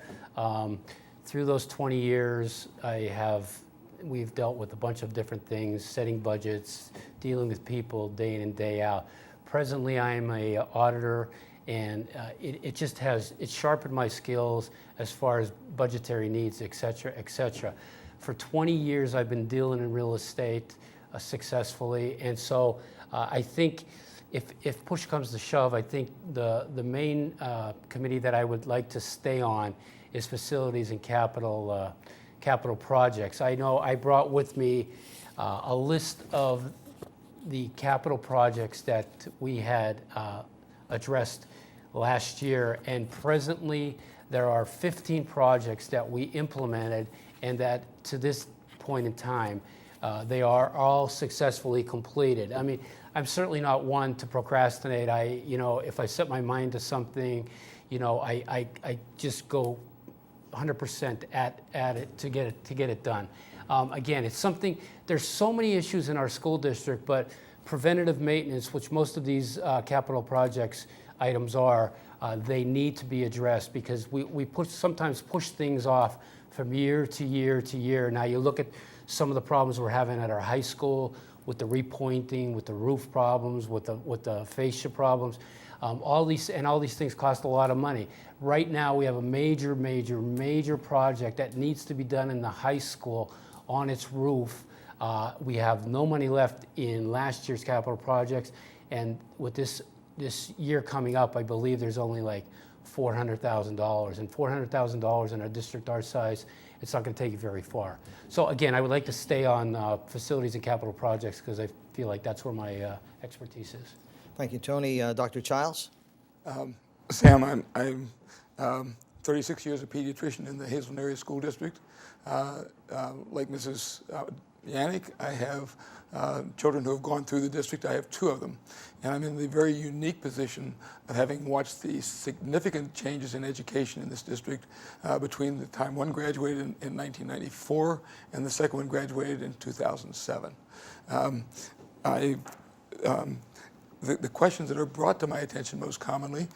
Through those 20 years, we've dealt with a bunch of different things, setting budgets, dealing with people day in and day out. Presently, I am an auditor, and it sharpened my skills as far as budgetary needs, et cetera, et cetera. For 20 years, I've been dealing in real estate successfully, and so I think if push comes to shove, I think the main committee that I would like to stay on is facilities and capital projects. I know I brought with me a list of the capital projects that we had addressed last year, and presently there are 15 projects that we implemented, and that to this point in time they are all successfully completed. I mean, I'm certainly not one to procrastinate. If I set my mind to something, I just go 100% at it to get it done. Again, it's something. There's so many issues in our school district, but preventative maintenance, which most of these capital projects items are, they need to be addressed because we sometimes push things off from year to year to year. Now you look at some of the problems we're having at our high school with the repointing, with the roof problems, with the fascia problems. All these things cost a lot of money. Right now we have a major project that needs to be done in the high school on its roof. We have no money left in last year's capital projects, and with this year coming up, I believe there's only like $400,000, and $400,000 in a district our size, it's not going to take you very far. So again, I would like to stay on facilities and capital projects because I feel like that's where my expertise is. Thank you, Tony. Dr. Childs? Sam, I'm 36 years a pediatrician in the Hazleton Area School District. Like Mrs. Yannick, I have children who have gone through the district. I have 2 of them. And I'm in the very unique position of having watched the significant changes in education in this district between the time one graduated in 1994 and the second one graduated in 2007. The questions that are brought to my attention most commonly,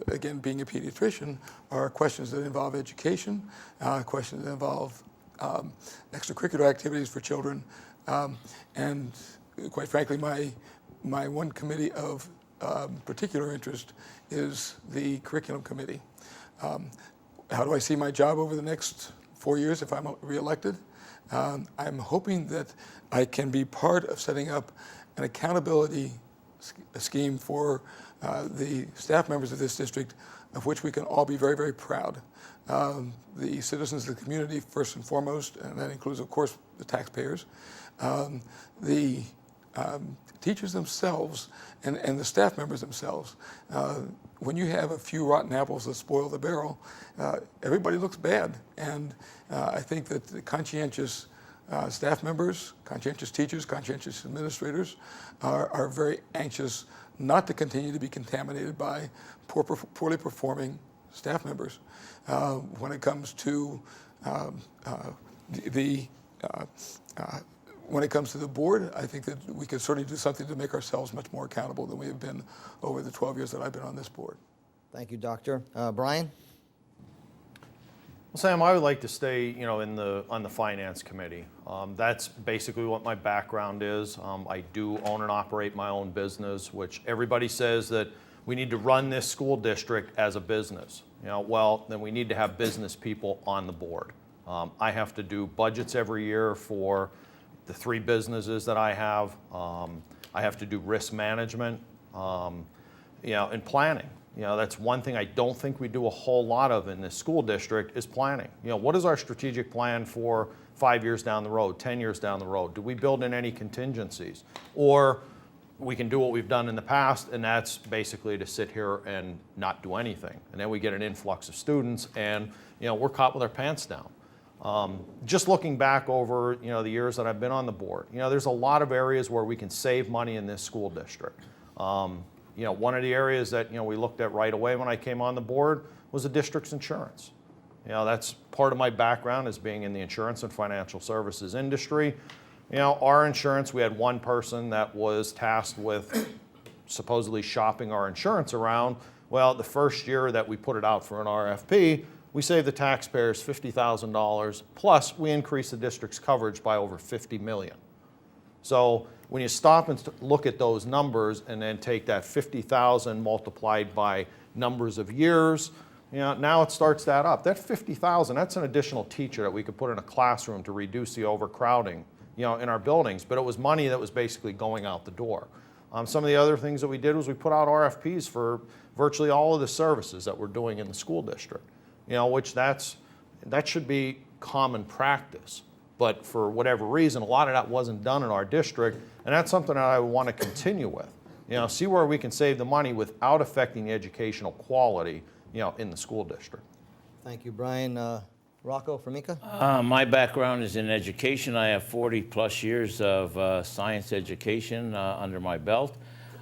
again, being a pediatrician, are questions that involve education, questions that involve extracurricular activities for children, and quite frankly, my one committee of particular interest is the curriculum committee. How do I see my job over the next 4 years if I'm reelected? I'm hoping that I can be part of setting up an accountability scheme for the staff members of this district, of which we can all be very, very proud. The citizens of the community, first and foremost, and that includes, of course, the taxpayers, the teachers themselves, and the staff members themselves. When you have a few rotten apples that spoil the barrel, everybody looks bad. And I think that the conscientious staff members, conscientious teachers, conscientious administrators are very anxious not to continue to be contaminated by poorly performing staff members. When it comes to when it comes to the board, I think that we could certainly do something to make ourselves much more accountable than we have been over the 12 years that I've been on this board. Thank you, Doctor. Brian? Well, Sam, I would like to stay, on the finance committee. That's basically what my background is. I do own and operate my own business, which everybody says that we need to run this school district as a business. Well, then we need to have business people on the board. I have to do budgets every year for the 3 businesses that I have. I have to do risk management, and planning. That's one thing I don't think we do a whole lot of in this school district is planning. What is our strategic plan for 5 years down the road, 10 years down the road? Do we build in any contingencies? Or we can do what we've done in the past, and that's basically to sit here and not do anything. And then we get an influx of students, and we're caught with our pants down. Just looking back over the years that I've been on the board, there's a lot of areas where we can save money in this school district. One of the areas that we looked at right away when I came on the board was the district's insurance. That's part of my background as being in the insurance and financial services industry. Our insurance, we had one person that was tasked with supposedly shopping our insurance around. Well, the first year that we put it out for an RFP, we saved the taxpayers $50,000, plus we increased the district's coverage by over $50 million. So when you stop and look at those numbers and then take that 50,000 multiplied by numbers of years, now it starts that up. That 50,000, that's an additional teacher that we could put in a classroom to reduce the overcrowding, in our buildings. But it was money that was basically going out the door. Some of the other things that we did was we put out RFPs for virtually all of the services that we're doing in the school district, which that should be common practice. But for whatever reason, a lot of that wasn't done in our district, and that's something that I want to continue with. See where we can save the money without affecting the educational quality, in the school district. Thank you, Brian. Rocco, Formica? My background is in education. I have 40+ years of science education under my belt.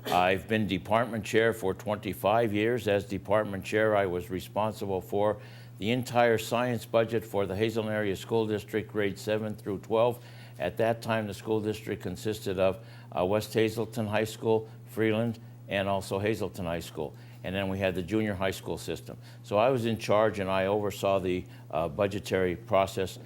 I've been department chair for 25 years. As department chair, I was responsible for the entire science budget for the Hazleton Area School District, grades 7 through 12. At that time, the school district consisted of West Hazleton High School, Freeland, and also Hazleton High School. And then we had the junior high school system. So I was in charge, and I oversaw the budgetary process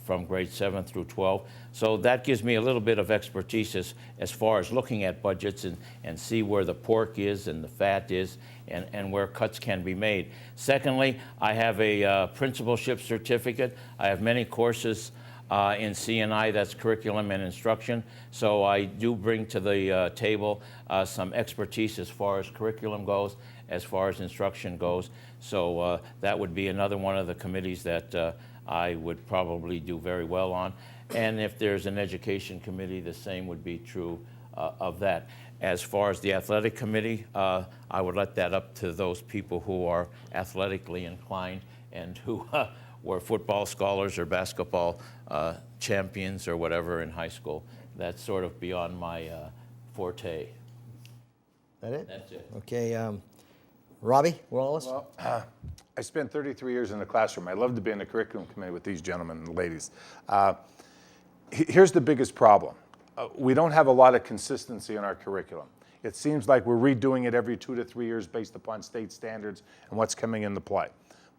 from grades 7 through 12. So that gives me a little bit of expertise as far as looking at budgets and see where the pork is and the fat is and where cuts can be made. Secondly, I have a principalship certificate. I have many courses In CNI, that's curriculum and instruction. So I do bring to the table some expertise as far as curriculum goes, as far as instruction goes. So that would be another one of the committees that I would probably do very well on. And if there's an education committee, the same would be true of that. As far as the athletic committee, I would let that up to those people who are athletically inclined and who were football scholars or basketball champions or whatever in high school. That's sort of beyond my forte. That it? That's it. Okay, Robbie Wallace? Well, I spent 33 years in the classroom. I love to be in the curriculum committee with these gentlemen and ladies. Here's the biggest problem. We don't have a lot of consistency in our curriculum. It seems like we're redoing it every 2 to 3 years based upon state standards and what's coming into play.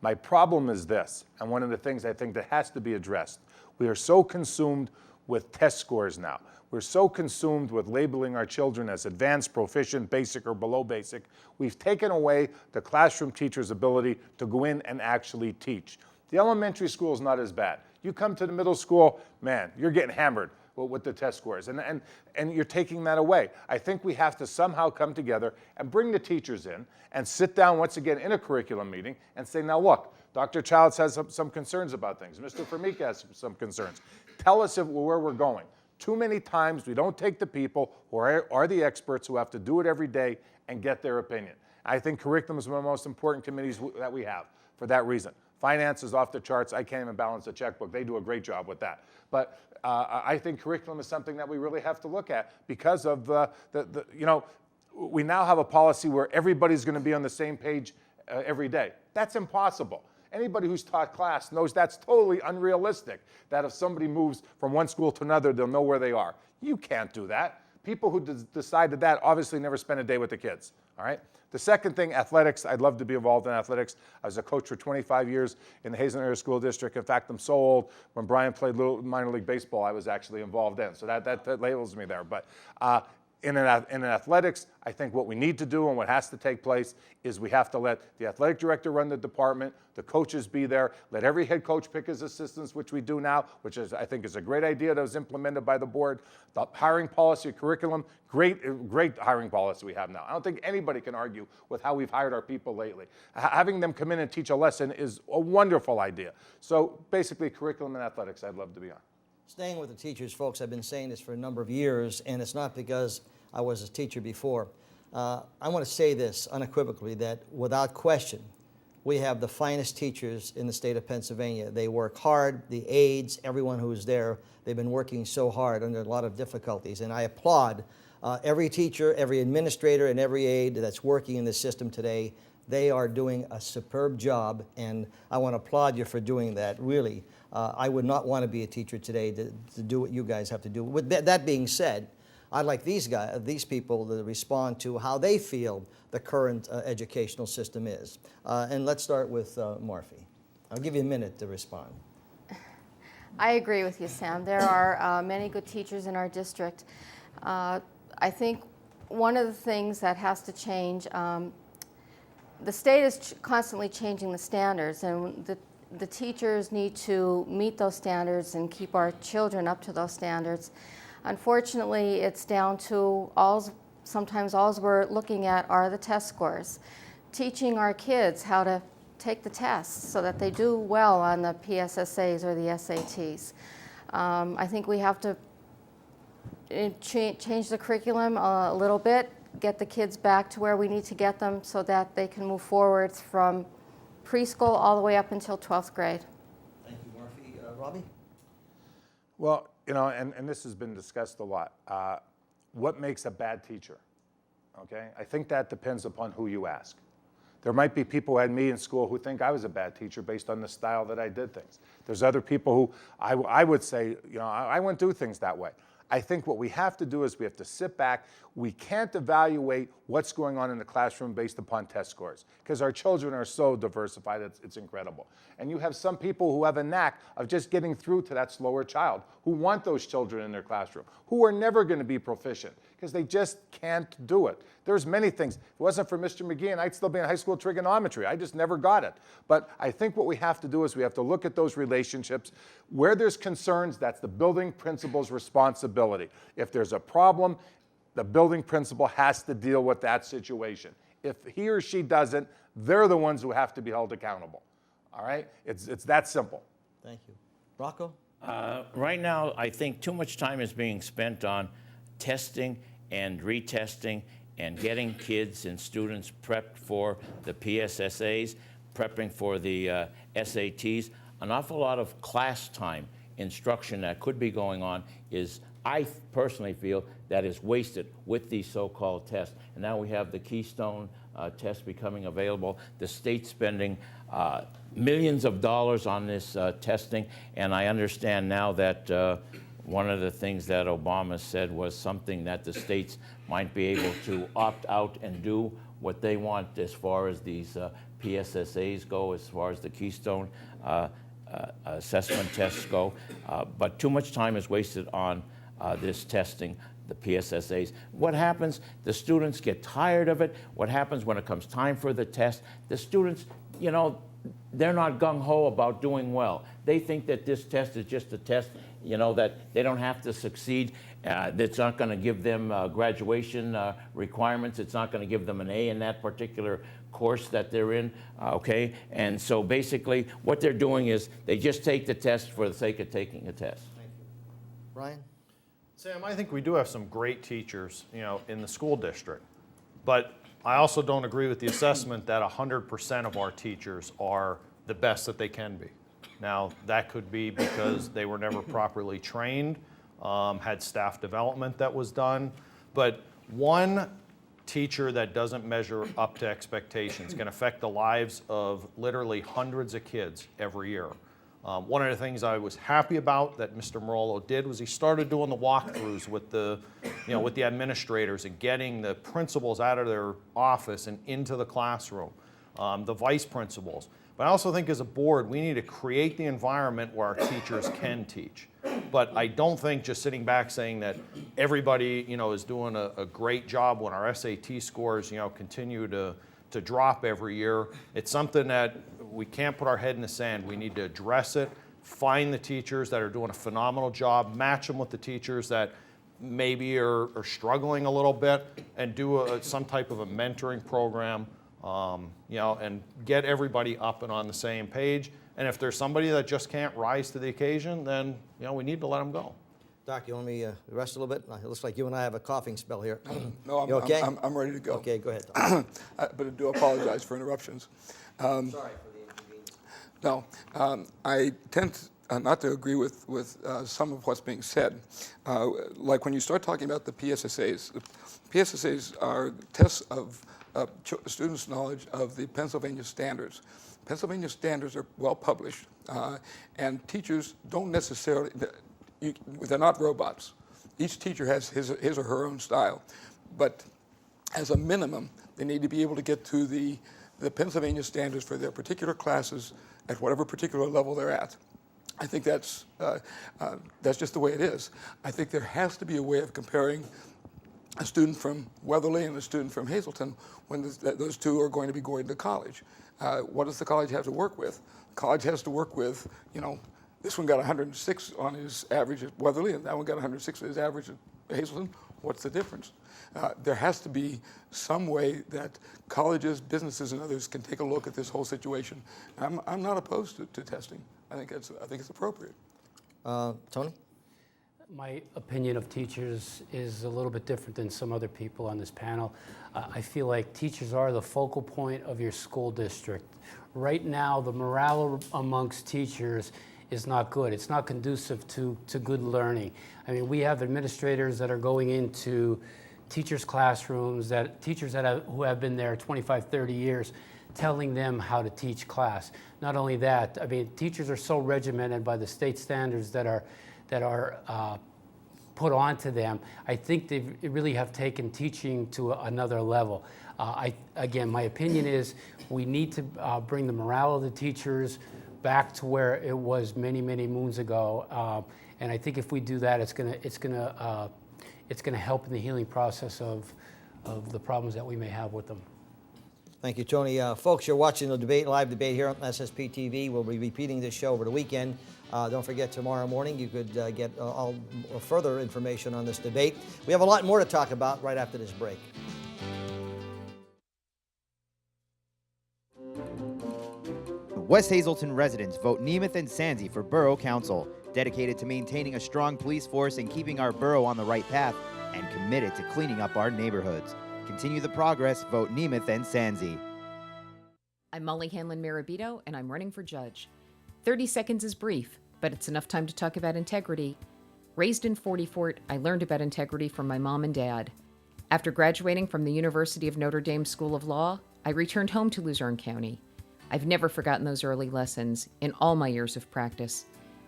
My problem is this, and one of the things I think that has to be addressed. We are so consumed with test scores now. We're so consumed with labeling our children as advanced, proficient, basic, or below basic. We've taken away the classroom teacher's ability to go in and actually teach. The elementary school is not as bad. You come to the middle school, man, you're getting hammered with the test scores, and you're taking that away. I think we have to somehow come together and bring the teachers in and sit down once again in a curriculum meeting and say, now look, Dr. Childs has some concerns about things. Mr. Formica has some concerns. Tell us where we're going. Too many times we don't take the people who are the experts who have to do it every day and get their opinion. I think curriculum is one of the most important committees that we have for that reason. Finance is off the charts. I can't even balance a checkbook. They do a great job with that. But I think curriculum is something that we really have to look at because of we now have a policy where everybody's going to be on the same page every day. That's impossible. Anybody who's taught class knows that's totally unrealistic, that if somebody moves from one school to another, they'll know where they are. You can't do that. People who decided that obviously never spent a day with the kids, all right? The second thing, athletics. I'd love to be involved in athletics. I was a coach for 25 years in the Hazleton Area School District. In fact, I'm so old, when Brian played little minor league baseball, I was actually involved in. So that labels me there. But in athletics, I think what we need to do and what has to take place is we have to let the athletic director run the department, the coaches be there, let every head coach pick his assistants, which we do now, which I think is a great idea that was implemented by the board. The hiring policy, curriculum, great hiring policy we have now. I don't think anybody can argue with how we've hired our people lately. Having them come in and teach a lesson is a wonderful idea. So basically, curriculum and athletics I'd love to be on. Staying with the teachers, folks, I've been saying this for a number of years, and it's not because I was a teacher before. I want to say this unequivocally, that without question, we have the finest teachers in the state of Pennsylvania. They work hard, the aides, everyone who's there, they've been working so hard under a lot of difficulties, and I applaud every teacher, every administrator, and every aide that's working in the system today. They are doing a superb job, and I want to applaud you for doing that, really. I would not want to be a teacher today to do what you guys have to do. With that being said, I'd like these people to respond to how they feel the current educational system is. And let's start with Morphy. I'll give you a minute to respond. I agree with you, Sam. There are many good teachers in our district. I think one of the things that has to change, the state is constantly changing the standards, and the teachers need to meet those standards and keep our children up to those standards. Unfortunately, it's down to sometimes all we're looking at are the test scores. Teaching our kids how to take the tests so that they do well on the PSSAs or the SATs. I think we have to change the curriculum a little bit, get the kids back to where we need to get them so that they can move forward from preschool all the way up until 12th grade. Thank you, Morphy. Robbie? Well, and this has been discussed a lot. What makes a bad teacher? Okay, I think that depends upon who you ask. There might be people who had me in school who think I was a bad teacher based on the style that I did things. There's other people who I would say, I wouldn't do things that way. I think what we have to do is we have to sit back, We can't evaluate what's going on in the classroom based upon test scores because our children are so diversified, it's incredible. And you have some people who have a knack of just getting through to that slower child, who want those children in their classroom, who are never going to be proficient because they just can't do it. There's many things. If it wasn't for Mr. McGee, and I'd still be in high school trigonometry. I just never got it. But I think what we have to do is we have to look at those relationships. Where there's concerns, that's the building principal's responsibility. If there's a problem, the building principal has to deal with that situation. If he or she doesn't, they're the ones who have to be held accountable. All right? It's that simple. Thank you. Rocco? Right now, I think too much time is being spent on testing and retesting and getting kids and students prepped for the PSSAs, prepping for the SATs. An awful lot of class time instruction that could be going on is, I personally feel, that is wasted with these so-called tests. And now we have the Keystone test becoming available. The state spending millions of dollars on this testing, and I understand now that one of the things that Obama said was something that the states might be able to opt out and do what they want as far as these PSSAs go, as far as the Keystone assessment tests go. But too much time is wasted on this testing, the PSSAs. What happens? The students get tired of it. What happens when it comes time for the test? The students, you know, they're not gung-ho about doing well. They think that this test is just a test, you know, that they don't have to succeed. That's not going to give them graduation requirements. It's not going to give them an A in that particular course that they're in, okay? And so basically what they're doing is they just take the test for the sake of taking a test. Thank you. Brian? Sam, I think we do have some great teachers, you know, in the school district. But I also don't agree with the assessment that 100% of our teachers are the best that they can be. Now, that could be because they were never properly trained, had staff development that was done. But one teacher that doesn't measure up to expectations can affect the lives of literally hundreds of kids every year. One of the things I was happy about that Mr. Morello did was he started doing the walkthroughs with the, you know, with the administrators and getting the principals out of their office and into the classroom, the vice principals. But I also think as a board, we need to create the environment where our teachers can teach. But I don't think just sitting back saying that everybody, you know, is doing a great job when our SAT scores, you know, continue to drop every year. It's something that we can't put our head in the sand. We need to address it, find the teachers that are doing a phenomenal job, match them with the teachers that maybe are struggling a little bit, and do some type of a mentoring program, you know, and get everybody up and on the same page. And if there's somebody that just can't rise to the occasion, then, you know, we need to let them go. Doc, you want me to rest a little bit? It looks like you and I have a coughing spell here. No, You okay? I'm ready to go. Okay, go ahead, Doc. But I do apologize for interruptions. Sorry for the inconvenience. No, I tend not to agree with some of what's being said. Like when you start talking about the PSSAs are tests of students' knowledge of the Pennsylvania standards. Pennsylvania standards are well published, and teachers don't necessarily, they're not robots. Each teacher has his or her own style, but as a minimum, they need to be able to get to the Pennsylvania standards for their particular classes at whatever particular level they're at. I think that's just the way it is. I think there has to be a way of comparing a student from Weatherly and a student from Hazleton when those two are going to be going to college. What does the college have to work with? The college has to work with, you know, this one got 106 on his average at Weatherly, and that one got 106 on his average at Hazleton. What's the difference? There has to be some way that colleges, businesses, and others can take a look at this whole situation. I'm not opposed to testing. I think it's appropriate. Tony? My opinion of teachers is a little bit different than some other people on this panel. I feel like teachers are the focal point of your school district. Right now, the morale amongst teachers is not good. It's not conducive to good learning. I mean, we have administrators that are going into teachers' classrooms, who have been there 25, 30 years, telling them how to teach class. Not only that, I mean, teachers are so regimented by the state standards that are put onto them. I think they really have taken teaching to another level. Again, my opinion is we need to bring the morale of the teachers back to where it was many, many moons ago. And I think if we do that, it's going to help in the healing process of the problems that we may have with them. Thank you, Tony. Folks, you're watching the debate, live debate here on SSP TV. We'll be repeating this show over the weekend. Don't forget, tomorrow morning you could get all further information on this debate. We have a lot more to talk about right after this break. West Hazleton residents vote Nemeth and Sandsey for Borough Council, dedicated to maintaining a strong police force and keeping our borough on the right path, and committed to cleaning up our neighborhoods. Continue the progress, vote Nemeth and Sandsey. I'm Molly Hanlon-Marabito, and I'm running for judge. 30 seconds is brief, but it's enough time to talk about integrity. Raised in 40 Fort, I learned about integrity from my mom and dad. After graduating from the University of Notre Dame School of Law, I returned home to Luzerne County. I've never forgotten those early lessons in all my years of practice.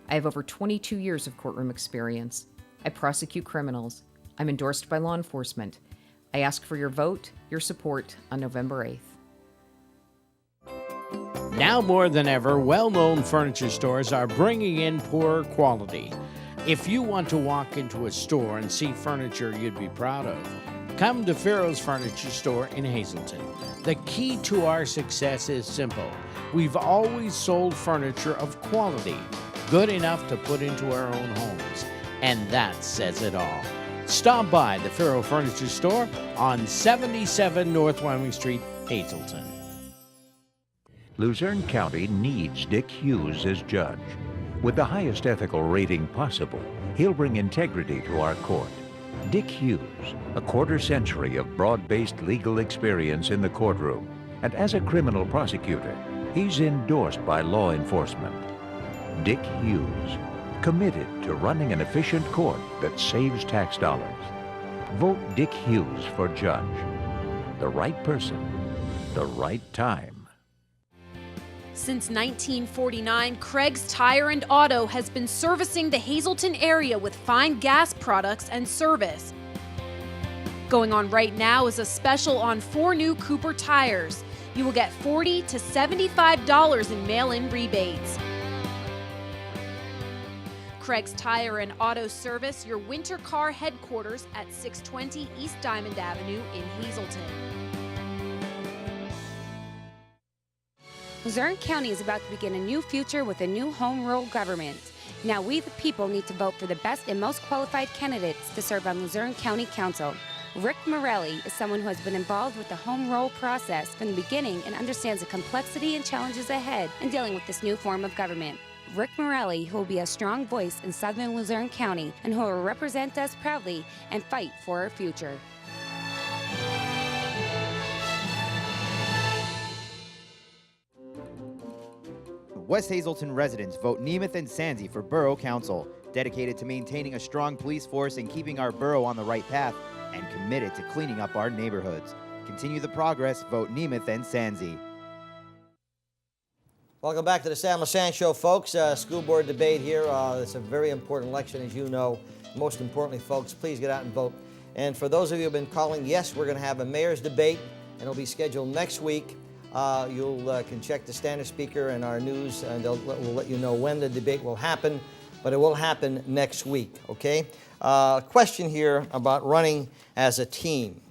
I have over 22 years of courtroom experience. I prosecute criminals. I'm endorsed by law enforcement. I ask for your vote, your support on November 8th. Now more than ever, well-known furniture stores are bringing in poorer quality. If you want to walk into a store and see furniture you'd be proud of, come to Farrow's Furniture Store in Hazleton. The key to our success is simple. We've always sold furniture of quality, good enough to put into our own homes, and that says it all. Stop by the Farrow Furniture Store on 77 North Wyoming Street, Hazleton. Luzerne County needs Dick Hughes as judge. With the highest ethical rating possible, he'll bring integrity to our court. Dick Hughes, a quarter century of broad-based legal experience in the courtroom, and as a criminal prosecutor, he's endorsed by law enforcement. Dick Hughes, committed to running an efficient court that saves tax dollars. Vote Dick Hughes for judge. The right person, the right time. Since 1949, Craig's Tire and Auto has been servicing the Hazleton area with fine gas products and service. Going on right now is a special on 4 new Cooper tires. You will get $40 to $75 in mail-in rebates. Craig's Tire and Auto Service, your winter car headquarters at 620 East Diamond Avenue in Hazleton. Luzerne County is about to begin a new future with a new home rule government. Now we the people need to vote for the best and most qualified candidates to serve on Luzerne County Council. Rick Morelli is someone who has been involved with the home rule process from the beginning and understands the complexity and challenges ahead in dealing with this new form of government. Rick Morelli, who will be a strong voice in southern Luzerne County and who will represent us proudly and fight for our future. West Hazleton residents vote Nemeth and Sandsey for Borough Council, dedicated to maintaining a strong police force and keeping our borough on the right path, and committed to cleaning up our neighborhoods. Continue the progress, vote Nemeth and Sandsey. Welcome back to the Sam Lesante Show, folks. School board debate here. It's a very important election, as you know. Most importantly, folks, please get out and vote. And for those of you who have been calling, yes, we're going to have a mayor's debate, and it'll be scheduled next week. You can check the Standard Speaker and our news, and we'll let you know when the debate will happen, but it will happen next week, okay? Question here about running as a team.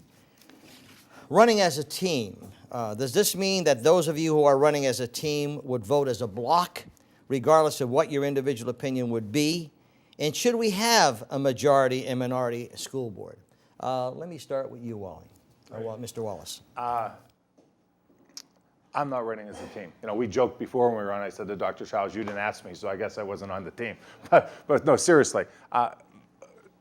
Running as a team. Does this mean that those of you who are running as a team would vote as a block, regardless of what your individual opinion would be? And should we have a majority and minority school board? Let me start with you, Wally, or Mr. Wallace. I'm not running as a team. You know, we joked before when we were on, I said to Dr. Childs, you didn't ask me, so I guess I wasn't on the team. But no, seriously,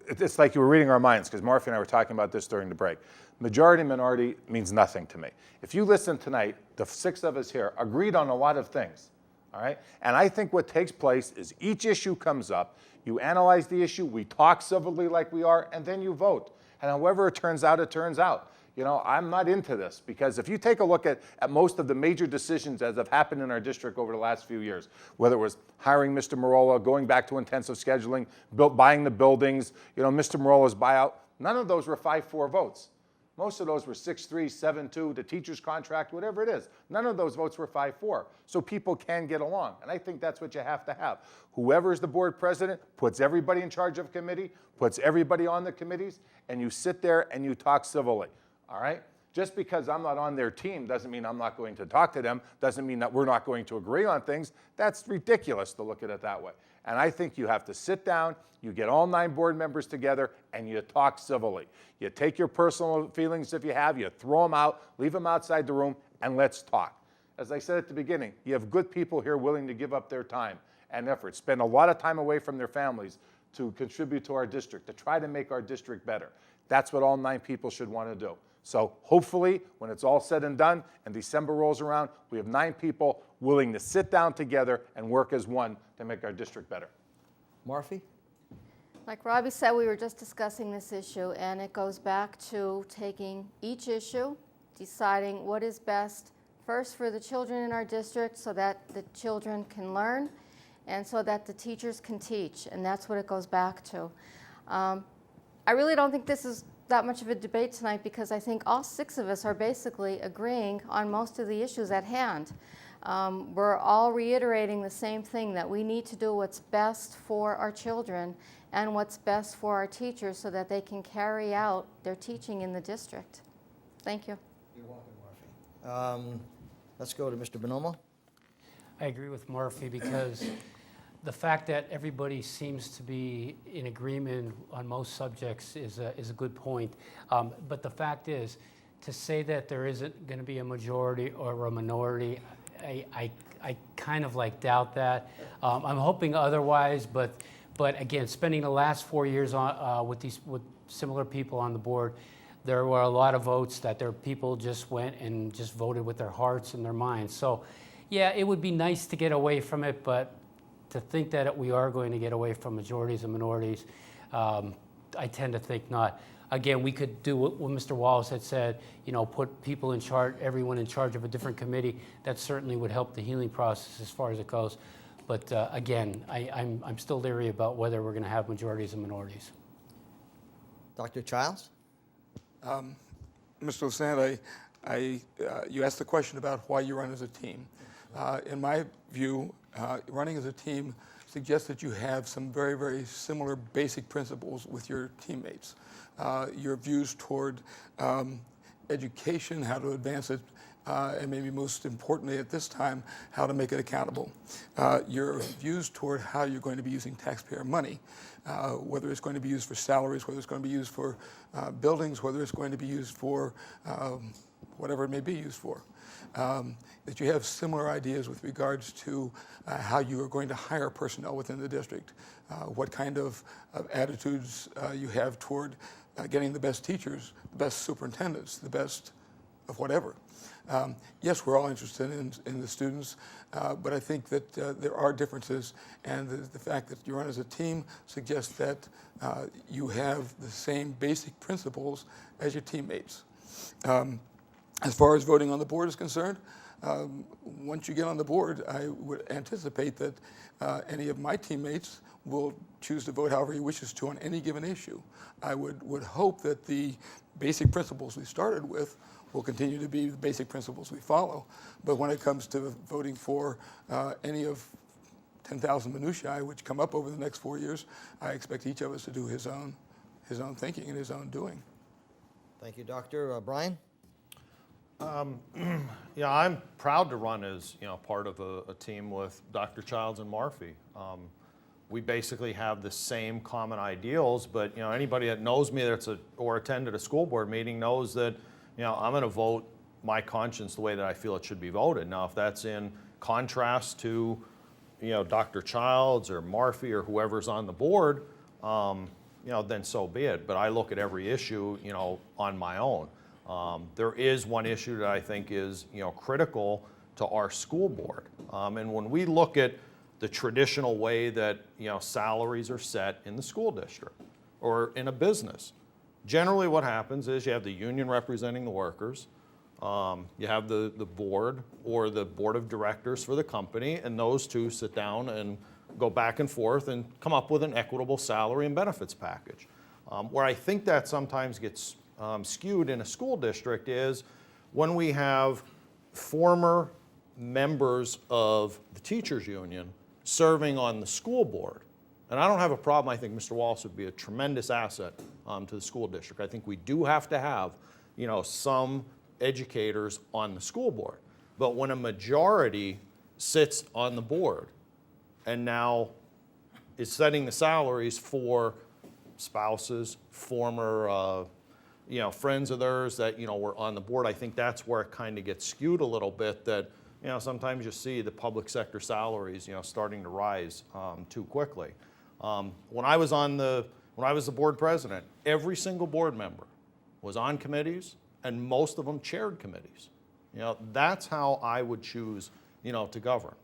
it's like you were reading our minds, because Marcy and I were talking about this during the break. Majority, minority means nothing to me. If you listen tonight, the 6 of us here agreed on a lot of things, all right? And I think what takes place is each issue comes up, you analyze the issue, we talk civilly like we are, and then you vote. And however it turns out, it turns out. You know, I'm not into this, because if you take a look at most of the major decisions that have happened in our district over the last few years, whether it was hiring Mr. Marola, going back to intensive scheduling, buying the buildings, you know, Mr. Marola's buyout, none of those were 5-4 votes. Most of those were 6-3, 7-2, the teacher's contract, whatever it is. None of those votes were 5-4. So people can get along. And I think that's what you have to have. Whoever is the board president puts everybody in charge of a committee, puts everybody on the committees, and you sit there and you talk civilly. All right? Just because I'm not on their team doesn't mean I'm not going to talk to them, doesn't mean that we're not going to agree on things. That's ridiculous to look at it that way. And I think you have to sit down, you get all 9 board members together, and you talk civilly. You take your personal feelings if you have, you throw them out, leave them outside the room, and let's talk. As I said at the beginning, you have good people here willing to give up their time and effort, spend a lot of time away from their families to contribute to our district, to try to make our district better. That's what all 9 people should want to do. So hopefully, when it's all said and done and December rolls around, we have 9 people willing to sit down together and work as one to make our district better. Marfi? Like Robbie said, we were just discussing this issue, and it goes back to taking each issue, deciding what is best first for the children in our district so that the children can learn and so that the teachers can teach, and that's what it goes back to. I really don't think this is that much of a debate tonight, because I think all 6 of us are basically agreeing on most of the issues at hand. We're all reiterating the same thing, that we need to do what's best for our children and what's best for our teachers so that they can carry out their teaching in the district. Thank you. You're welcome, Marfi. Let's go to Mr. Bonomo. I agree with Murphy, because the fact that everybody seems to be in agreement on most subjects is a good point. But the fact is, to say that there isn't going to be a majority or a minority, I kind of doubt that. I'm hoping otherwise, but again, spending the last 4 years on with similar people on the board, there were a lot of votes that their people just went and just voted with their hearts and their minds. So, yeah, it would be nice to get away from it, but to think that we are going to get away from majorities and minorities, I tend to think not. Again, we could do what Mr. Wallace had said, put people in charge, everyone in charge of a different committee. That certainly would help the healing process as far as it goes. But again, I'm still leery about whether we're going to have majorities and minorities. Dr. Childs? Mr. Lesante, you asked the question about why you run as a team. In my view, running as a team suggests that you have some very, very similar basic principles with your teammates. Your views toward education, how to advance it, and maybe most importantly at this time, how to make it accountable. Your views toward how you're going to be using taxpayer money, whether it's going to be used for salaries, whether it's going to be used for buildings, whether it's going to be used for whatever it may be used for. That you have similar ideas with regards to how you are going to hire personnel within the district, what kind of attitudes you have toward getting the best teachers, the best superintendents, the best of whatever. Yes, we're all interested in the students, but I think that there are differences, and the fact that you run as a team suggests that you have the same basic principles as your teammates. As far as voting on the board is concerned, once you get on the board, I would anticipate that any of my teammates will choose to vote however he wishes to on any given issue. I would hope that the basic principles we started with will continue to be the basic principles we follow. But when it comes to voting for any of 10,000 minutiae which come up over the next 4 years, I expect each of us to do his own thinking and his own doing. Thank you, Doctor. Brian? Yeah, I'm proud to run as part of a team with Dr. Childs and Marfi. We basically have the same common ideals, but anybody that knows me or attended a school board meeting knows that I'm going to vote my conscience the way that I feel it should be voted. Now, if that's in contrast to Dr. Childs or Marfi or whoever's on the board, then so be it. But I look at every issue on my own. There is one issue that I think is critical to our school board, and when we look at the traditional way that salaries are set in the school district or in a business, Generally what happens is you have the union representing the workers, you have the board or the board of directors for the company, and those two sit down and go back and forth and come up with an equitable salary and benefits package. Where I think that sometimes gets skewed in a school district is when we have former members of the teachers union serving on the school board. And I don't have a problem. I think Mr. Wallace would be a tremendous asset to the school district. I think we do have to have, some educators on the school board. But when a majority sits on the board and now is setting the salaries for spouses, former friends of theirs that were on the board, I think that's where it kind of gets skewed a little bit, that sometimes you see the public sector salaries starting to rise too quickly. When I was the board president, every single board member was on committees, and most of them chaired committees. That's how I would choose to govern.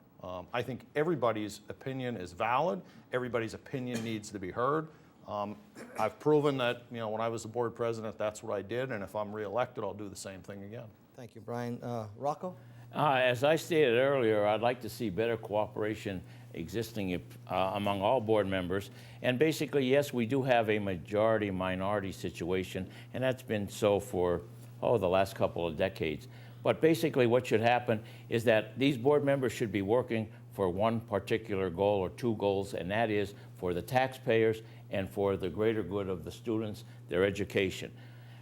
I think everybody's opinion is valid. Everybody's opinion needs to be heard. I've proven that when I was the board president, that's what I did, and if I'm reelected, I'll do the same thing again. Thank you, Brian. Rocco? As I stated earlier, I'd like to see better cooperation existing among all board members. And basically, yes, we do have a majority-minority situation, and that's been so for, the last couple of decades. But basically what should happen is that these board members should be working for one particular goal or two goals, and that is for the taxpayers and for the greater good of the students, their education.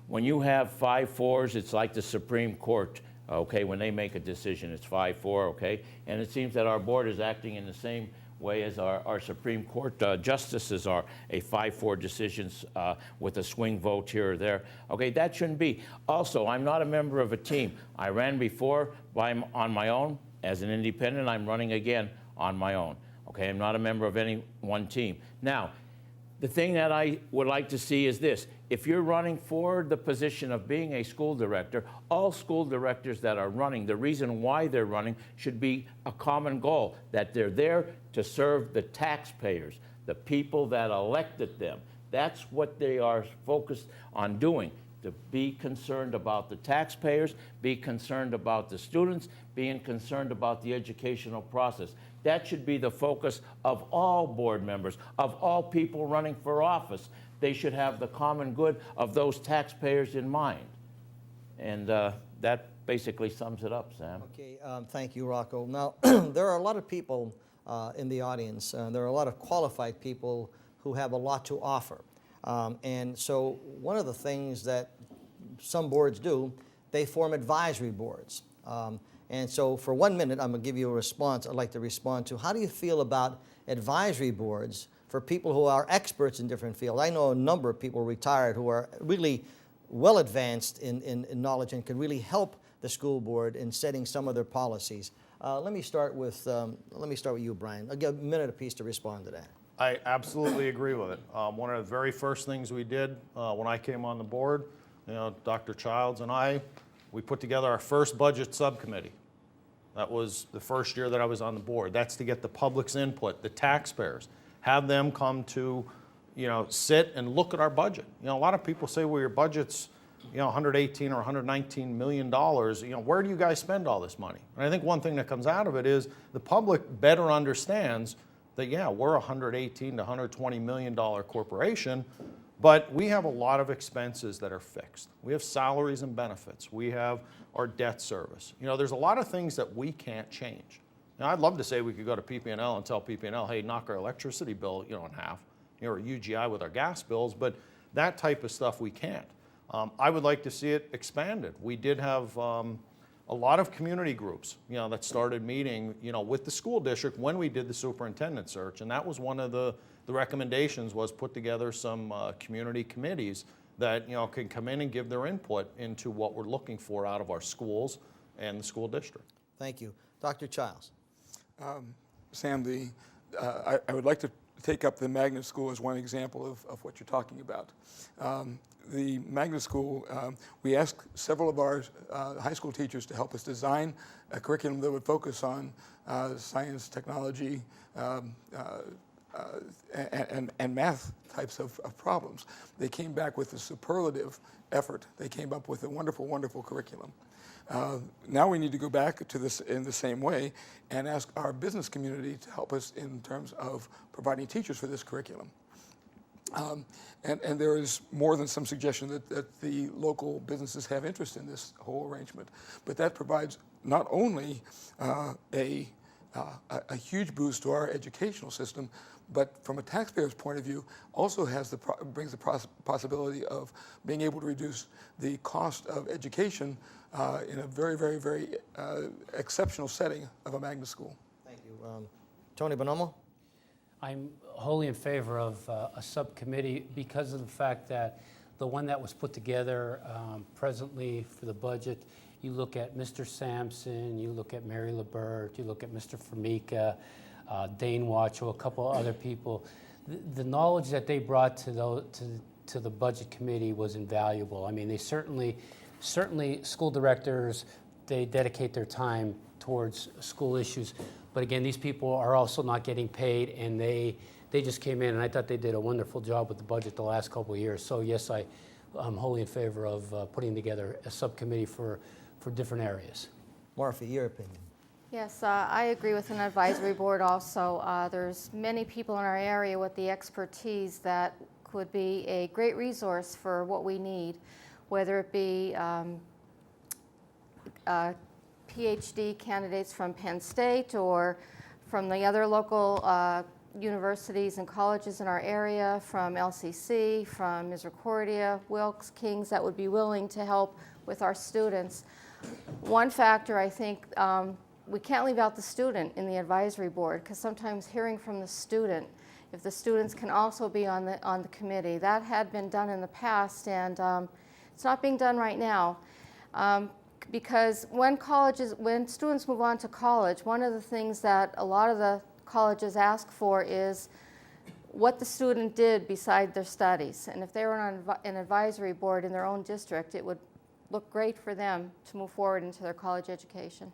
When you have 5-4s, it's like the Supreme Court. Okay, when they make a decision, it's 5-4, okay? And it seems that our board is acting in the same way as our Supreme Court justices are, a 5-4 decisions with a swing vote here or there. Okay, that shouldn't be. Also, I'm not a member of a team. I ran before on my own. As an independent, I'm running again on my own. Okay, I'm not a member of any one team. Now, the thing that I would like to see is this. If you're running for the position of being a school director, all school directors that are running, the reason why they're running should be a common goal, that they're there to serve the taxpayers, the people that elected them. That's what they are focused on doing, to be concerned about the taxpayers, be concerned about the students, being concerned about the educational process. That should be the focus of all board members, of all people running for office. They should have the common good of those taxpayers in mind. And that basically sums it up, Sam. Okay, thank you, Rocco. Now, there are a lot of people in the audience. There are a lot of qualified people who have a lot to offer. And so one of the things that some boards do, they form advisory boards. And so for 1 minute, I'm going to give you a response I'd like to respond to. How do you feel about advisory boards for people who are experts in different fields? I know a number of people retired who are really well advanced in knowledge and can really help the school board in setting some of their policies. Let me start with you, Brian. I'll give a minute apiece to respond to that. I absolutely agree with it. One of the very first things we did when I came on the board, Dr. Childs and we put together our first budget subcommittee. That was the first year that I was on the board. That's to get the public's input, the taxpayers, have them come to, sit and look at our budget. A lot of people say, well, your budget's, $118 or $119 million. Where do you guys spend all this money? And I think one thing that comes out of it is the public better understands that, yeah, we're a $118 to $120 million corporation, but we have a lot of expenses that are fixed. We have salaries and benefits. We have our debt service. There's a lot of things that we can't change. Now, I'd love to say we could go to PP&L and tell PP&L, hey, knock our electricity bill, in half, or UGI with our gas bills, but that type of stuff we can't. I would like to see it expanded. We did have a lot of community groups, that started meeting, with the school district when we did the superintendent search, and that was one of the recommendations was put together some community committees that, can come in and give their input into what we're looking for out of our schools and the school district. Thank you. Dr. Childs. Sam, I would like to take up the magnet school as one example of what you're talking about. The magnet school, we asked several of our high school teachers to help us design a curriculum that would focus on science, technology, and math types of problems. They came back with a superlative effort. They came up with a wonderful, wonderful curriculum. Now we need to go back to this in the same way and ask our business community to help us in terms of providing teachers for this curriculum. And there is more than some suggestion that the local businesses have interest in this whole arrangement. But that provides not only a huge boost to our educational system, but from a taxpayer's point of view, also brings the possibility of being able to reduce the cost of education in a very, very, very exceptional setting of a magnet school. Thank you. Tony Bonomo? I'm wholly in favor of a subcommittee because of the fact that the one that was put together presently for the budget, you look at Mr. Sampson, you look at Mary LaBert, you look at Mr. Formica, Dane Watcho, a couple other people. The knowledge that they brought to the budget committee was invaluable. I mean, they certainly school directors, they dedicate their time towards school issues. But again, these people are also not getting paid, and they just came in, and I thought they did a wonderful job with the budget the last couple of years. So yes, I'm wholly in favor of putting together a subcommittee for different areas. Martha, your opinion? Yes, I agree with an advisory board also. There's many people in our area with the expertise that could be a great resource for what we need, whether it be PhD candidates from Penn State or from the other local universities and colleges in our area, from LCC, from Misericordia, Wilkes, King's, that would be willing to help with our students. One factor, I think, we can't leave out the student in the advisory board, because sometimes hearing from the student, if the students can also be on the committee, that had been done in the past, and it's not being done right now. Because when students move on to college, one of the things that a lot of the colleges ask for is what the student did beside their studies. And if they were on an advisory board in their own district, it would look great for them to move forward into their college education.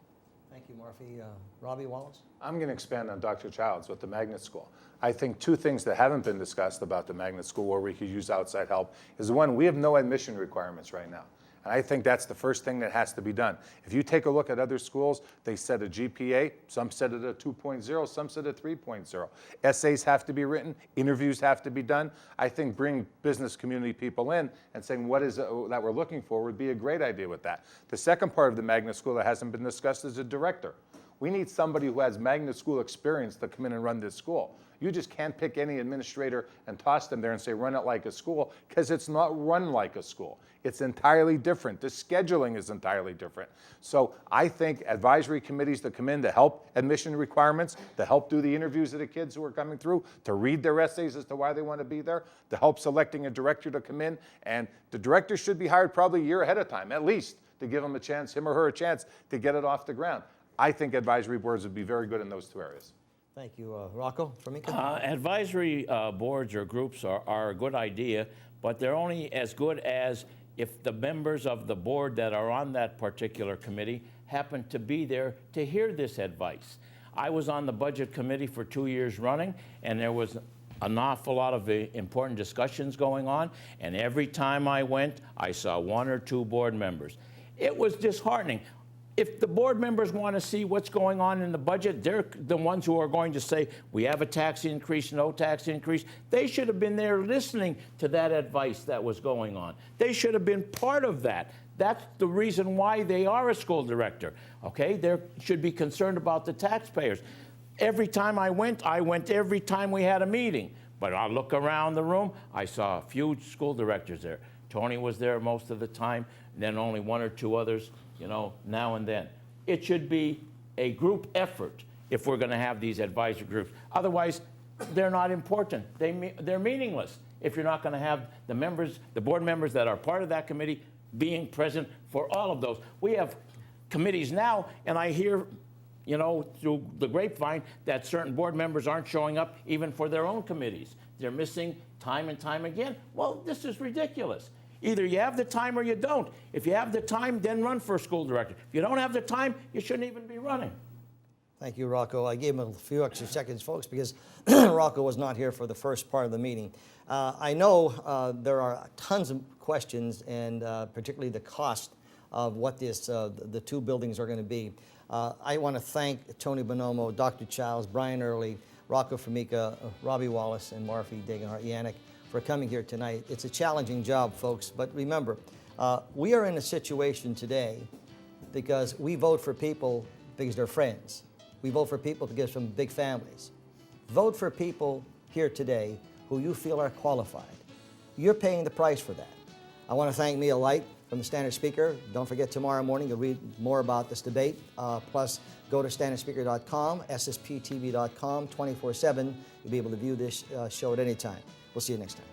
Thank you, Murphy. Robbie Wallace? I'm going to expand on Dr. Childs with the magnet school. I think two things that haven't been discussed about the magnet school where we could use outside help is, one, we have no admission requirements right now. And I think that's the first thing that has to be done. If you take a look at other schools, they set a GPA, some set it at 2.0, some set it at 3.0. Essays have to be written, interviews have to be done. I think bring business community people in and saying what is it that we're looking for would be a great idea with that. The second part of the magnet school that hasn't been discussed is a director. We need somebody who has magnet school experience to come in and run this school. You just can't pick any administrator and toss them there and say run it like a school, because it's not run like a school. It's entirely different. The scheduling is entirely different. So I think advisory committees that come in to help admission requirements, to help do the interviews of the kids who are coming through, to read their essays as to why they want to be there, to help selecting a director to come in. And the director should be hired probably a year ahead of time, at least, to give him a chance, him or her a chance, to get it off the ground. I think advisory boards would be very good in those two areas. Thank you. Rocco, Formica? Advisory boards or groups are a good idea, but they're only as good as if the members of the board that are on that particular committee happen to be there to hear this advice. I was on the budget committee for 2 years running, and there was an awful lot of important discussions going on, and every time I went, I saw 1 or 2 board members. It was disheartening. If the board members want to see what's going on in the budget, they're the ones who are going to say, we have a tax increase, no tax increase. They should have been there listening to that advice that was going on. They should have been part of that. That's the reason why they are a school director, okay? They should be concerned about the taxpayers. Every time I went every time we had a meeting. But I look around the room, I saw a few school directors there. Tony was there most of the time, then only 1 or 2 others, you know, now and then. It should be a group effort if we're going to have these advisory groups. Otherwise, they're not important. They're meaningless if you're not going to have the members, the board members that are part of that committee being present for all of those. We have committees now, and I hear, you know, through the grapevine that certain board members aren't showing up even for their own committees. They're missing time and time again. Well, this is ridiculous. Either you have the time or you don't. If you have the time, then run for a school director. If you don't have the time, you shouldn't even be running. Thank you, Rocco. I gave him a few extra seconds, folks, because Rocco was not here for the first part of the meeting. I know there are tons of questions, and particularly the cost of what the two buildings are going to be. I want to thank Tony Bonomo, Dr. Childs, Brian Early, Rocco Formica, Robbie Wallace, and Marfi Degenhart-Yannick for coming here tonight. It's a challenging job, folks, but remember, we are in a situation today because we vote for people because they're friends. We vote for people because from big families. Vote for people here today who you feel are qualified. You're paying the price for that. I want to thank Mia Light from the Standard Speaker. Don't forget, tomorrow morning you'll read more about this debate. Plus, go to standardspeaker.com, ssptv.com, 24/7. You'll be able to view this show at any time. We'll see you next time.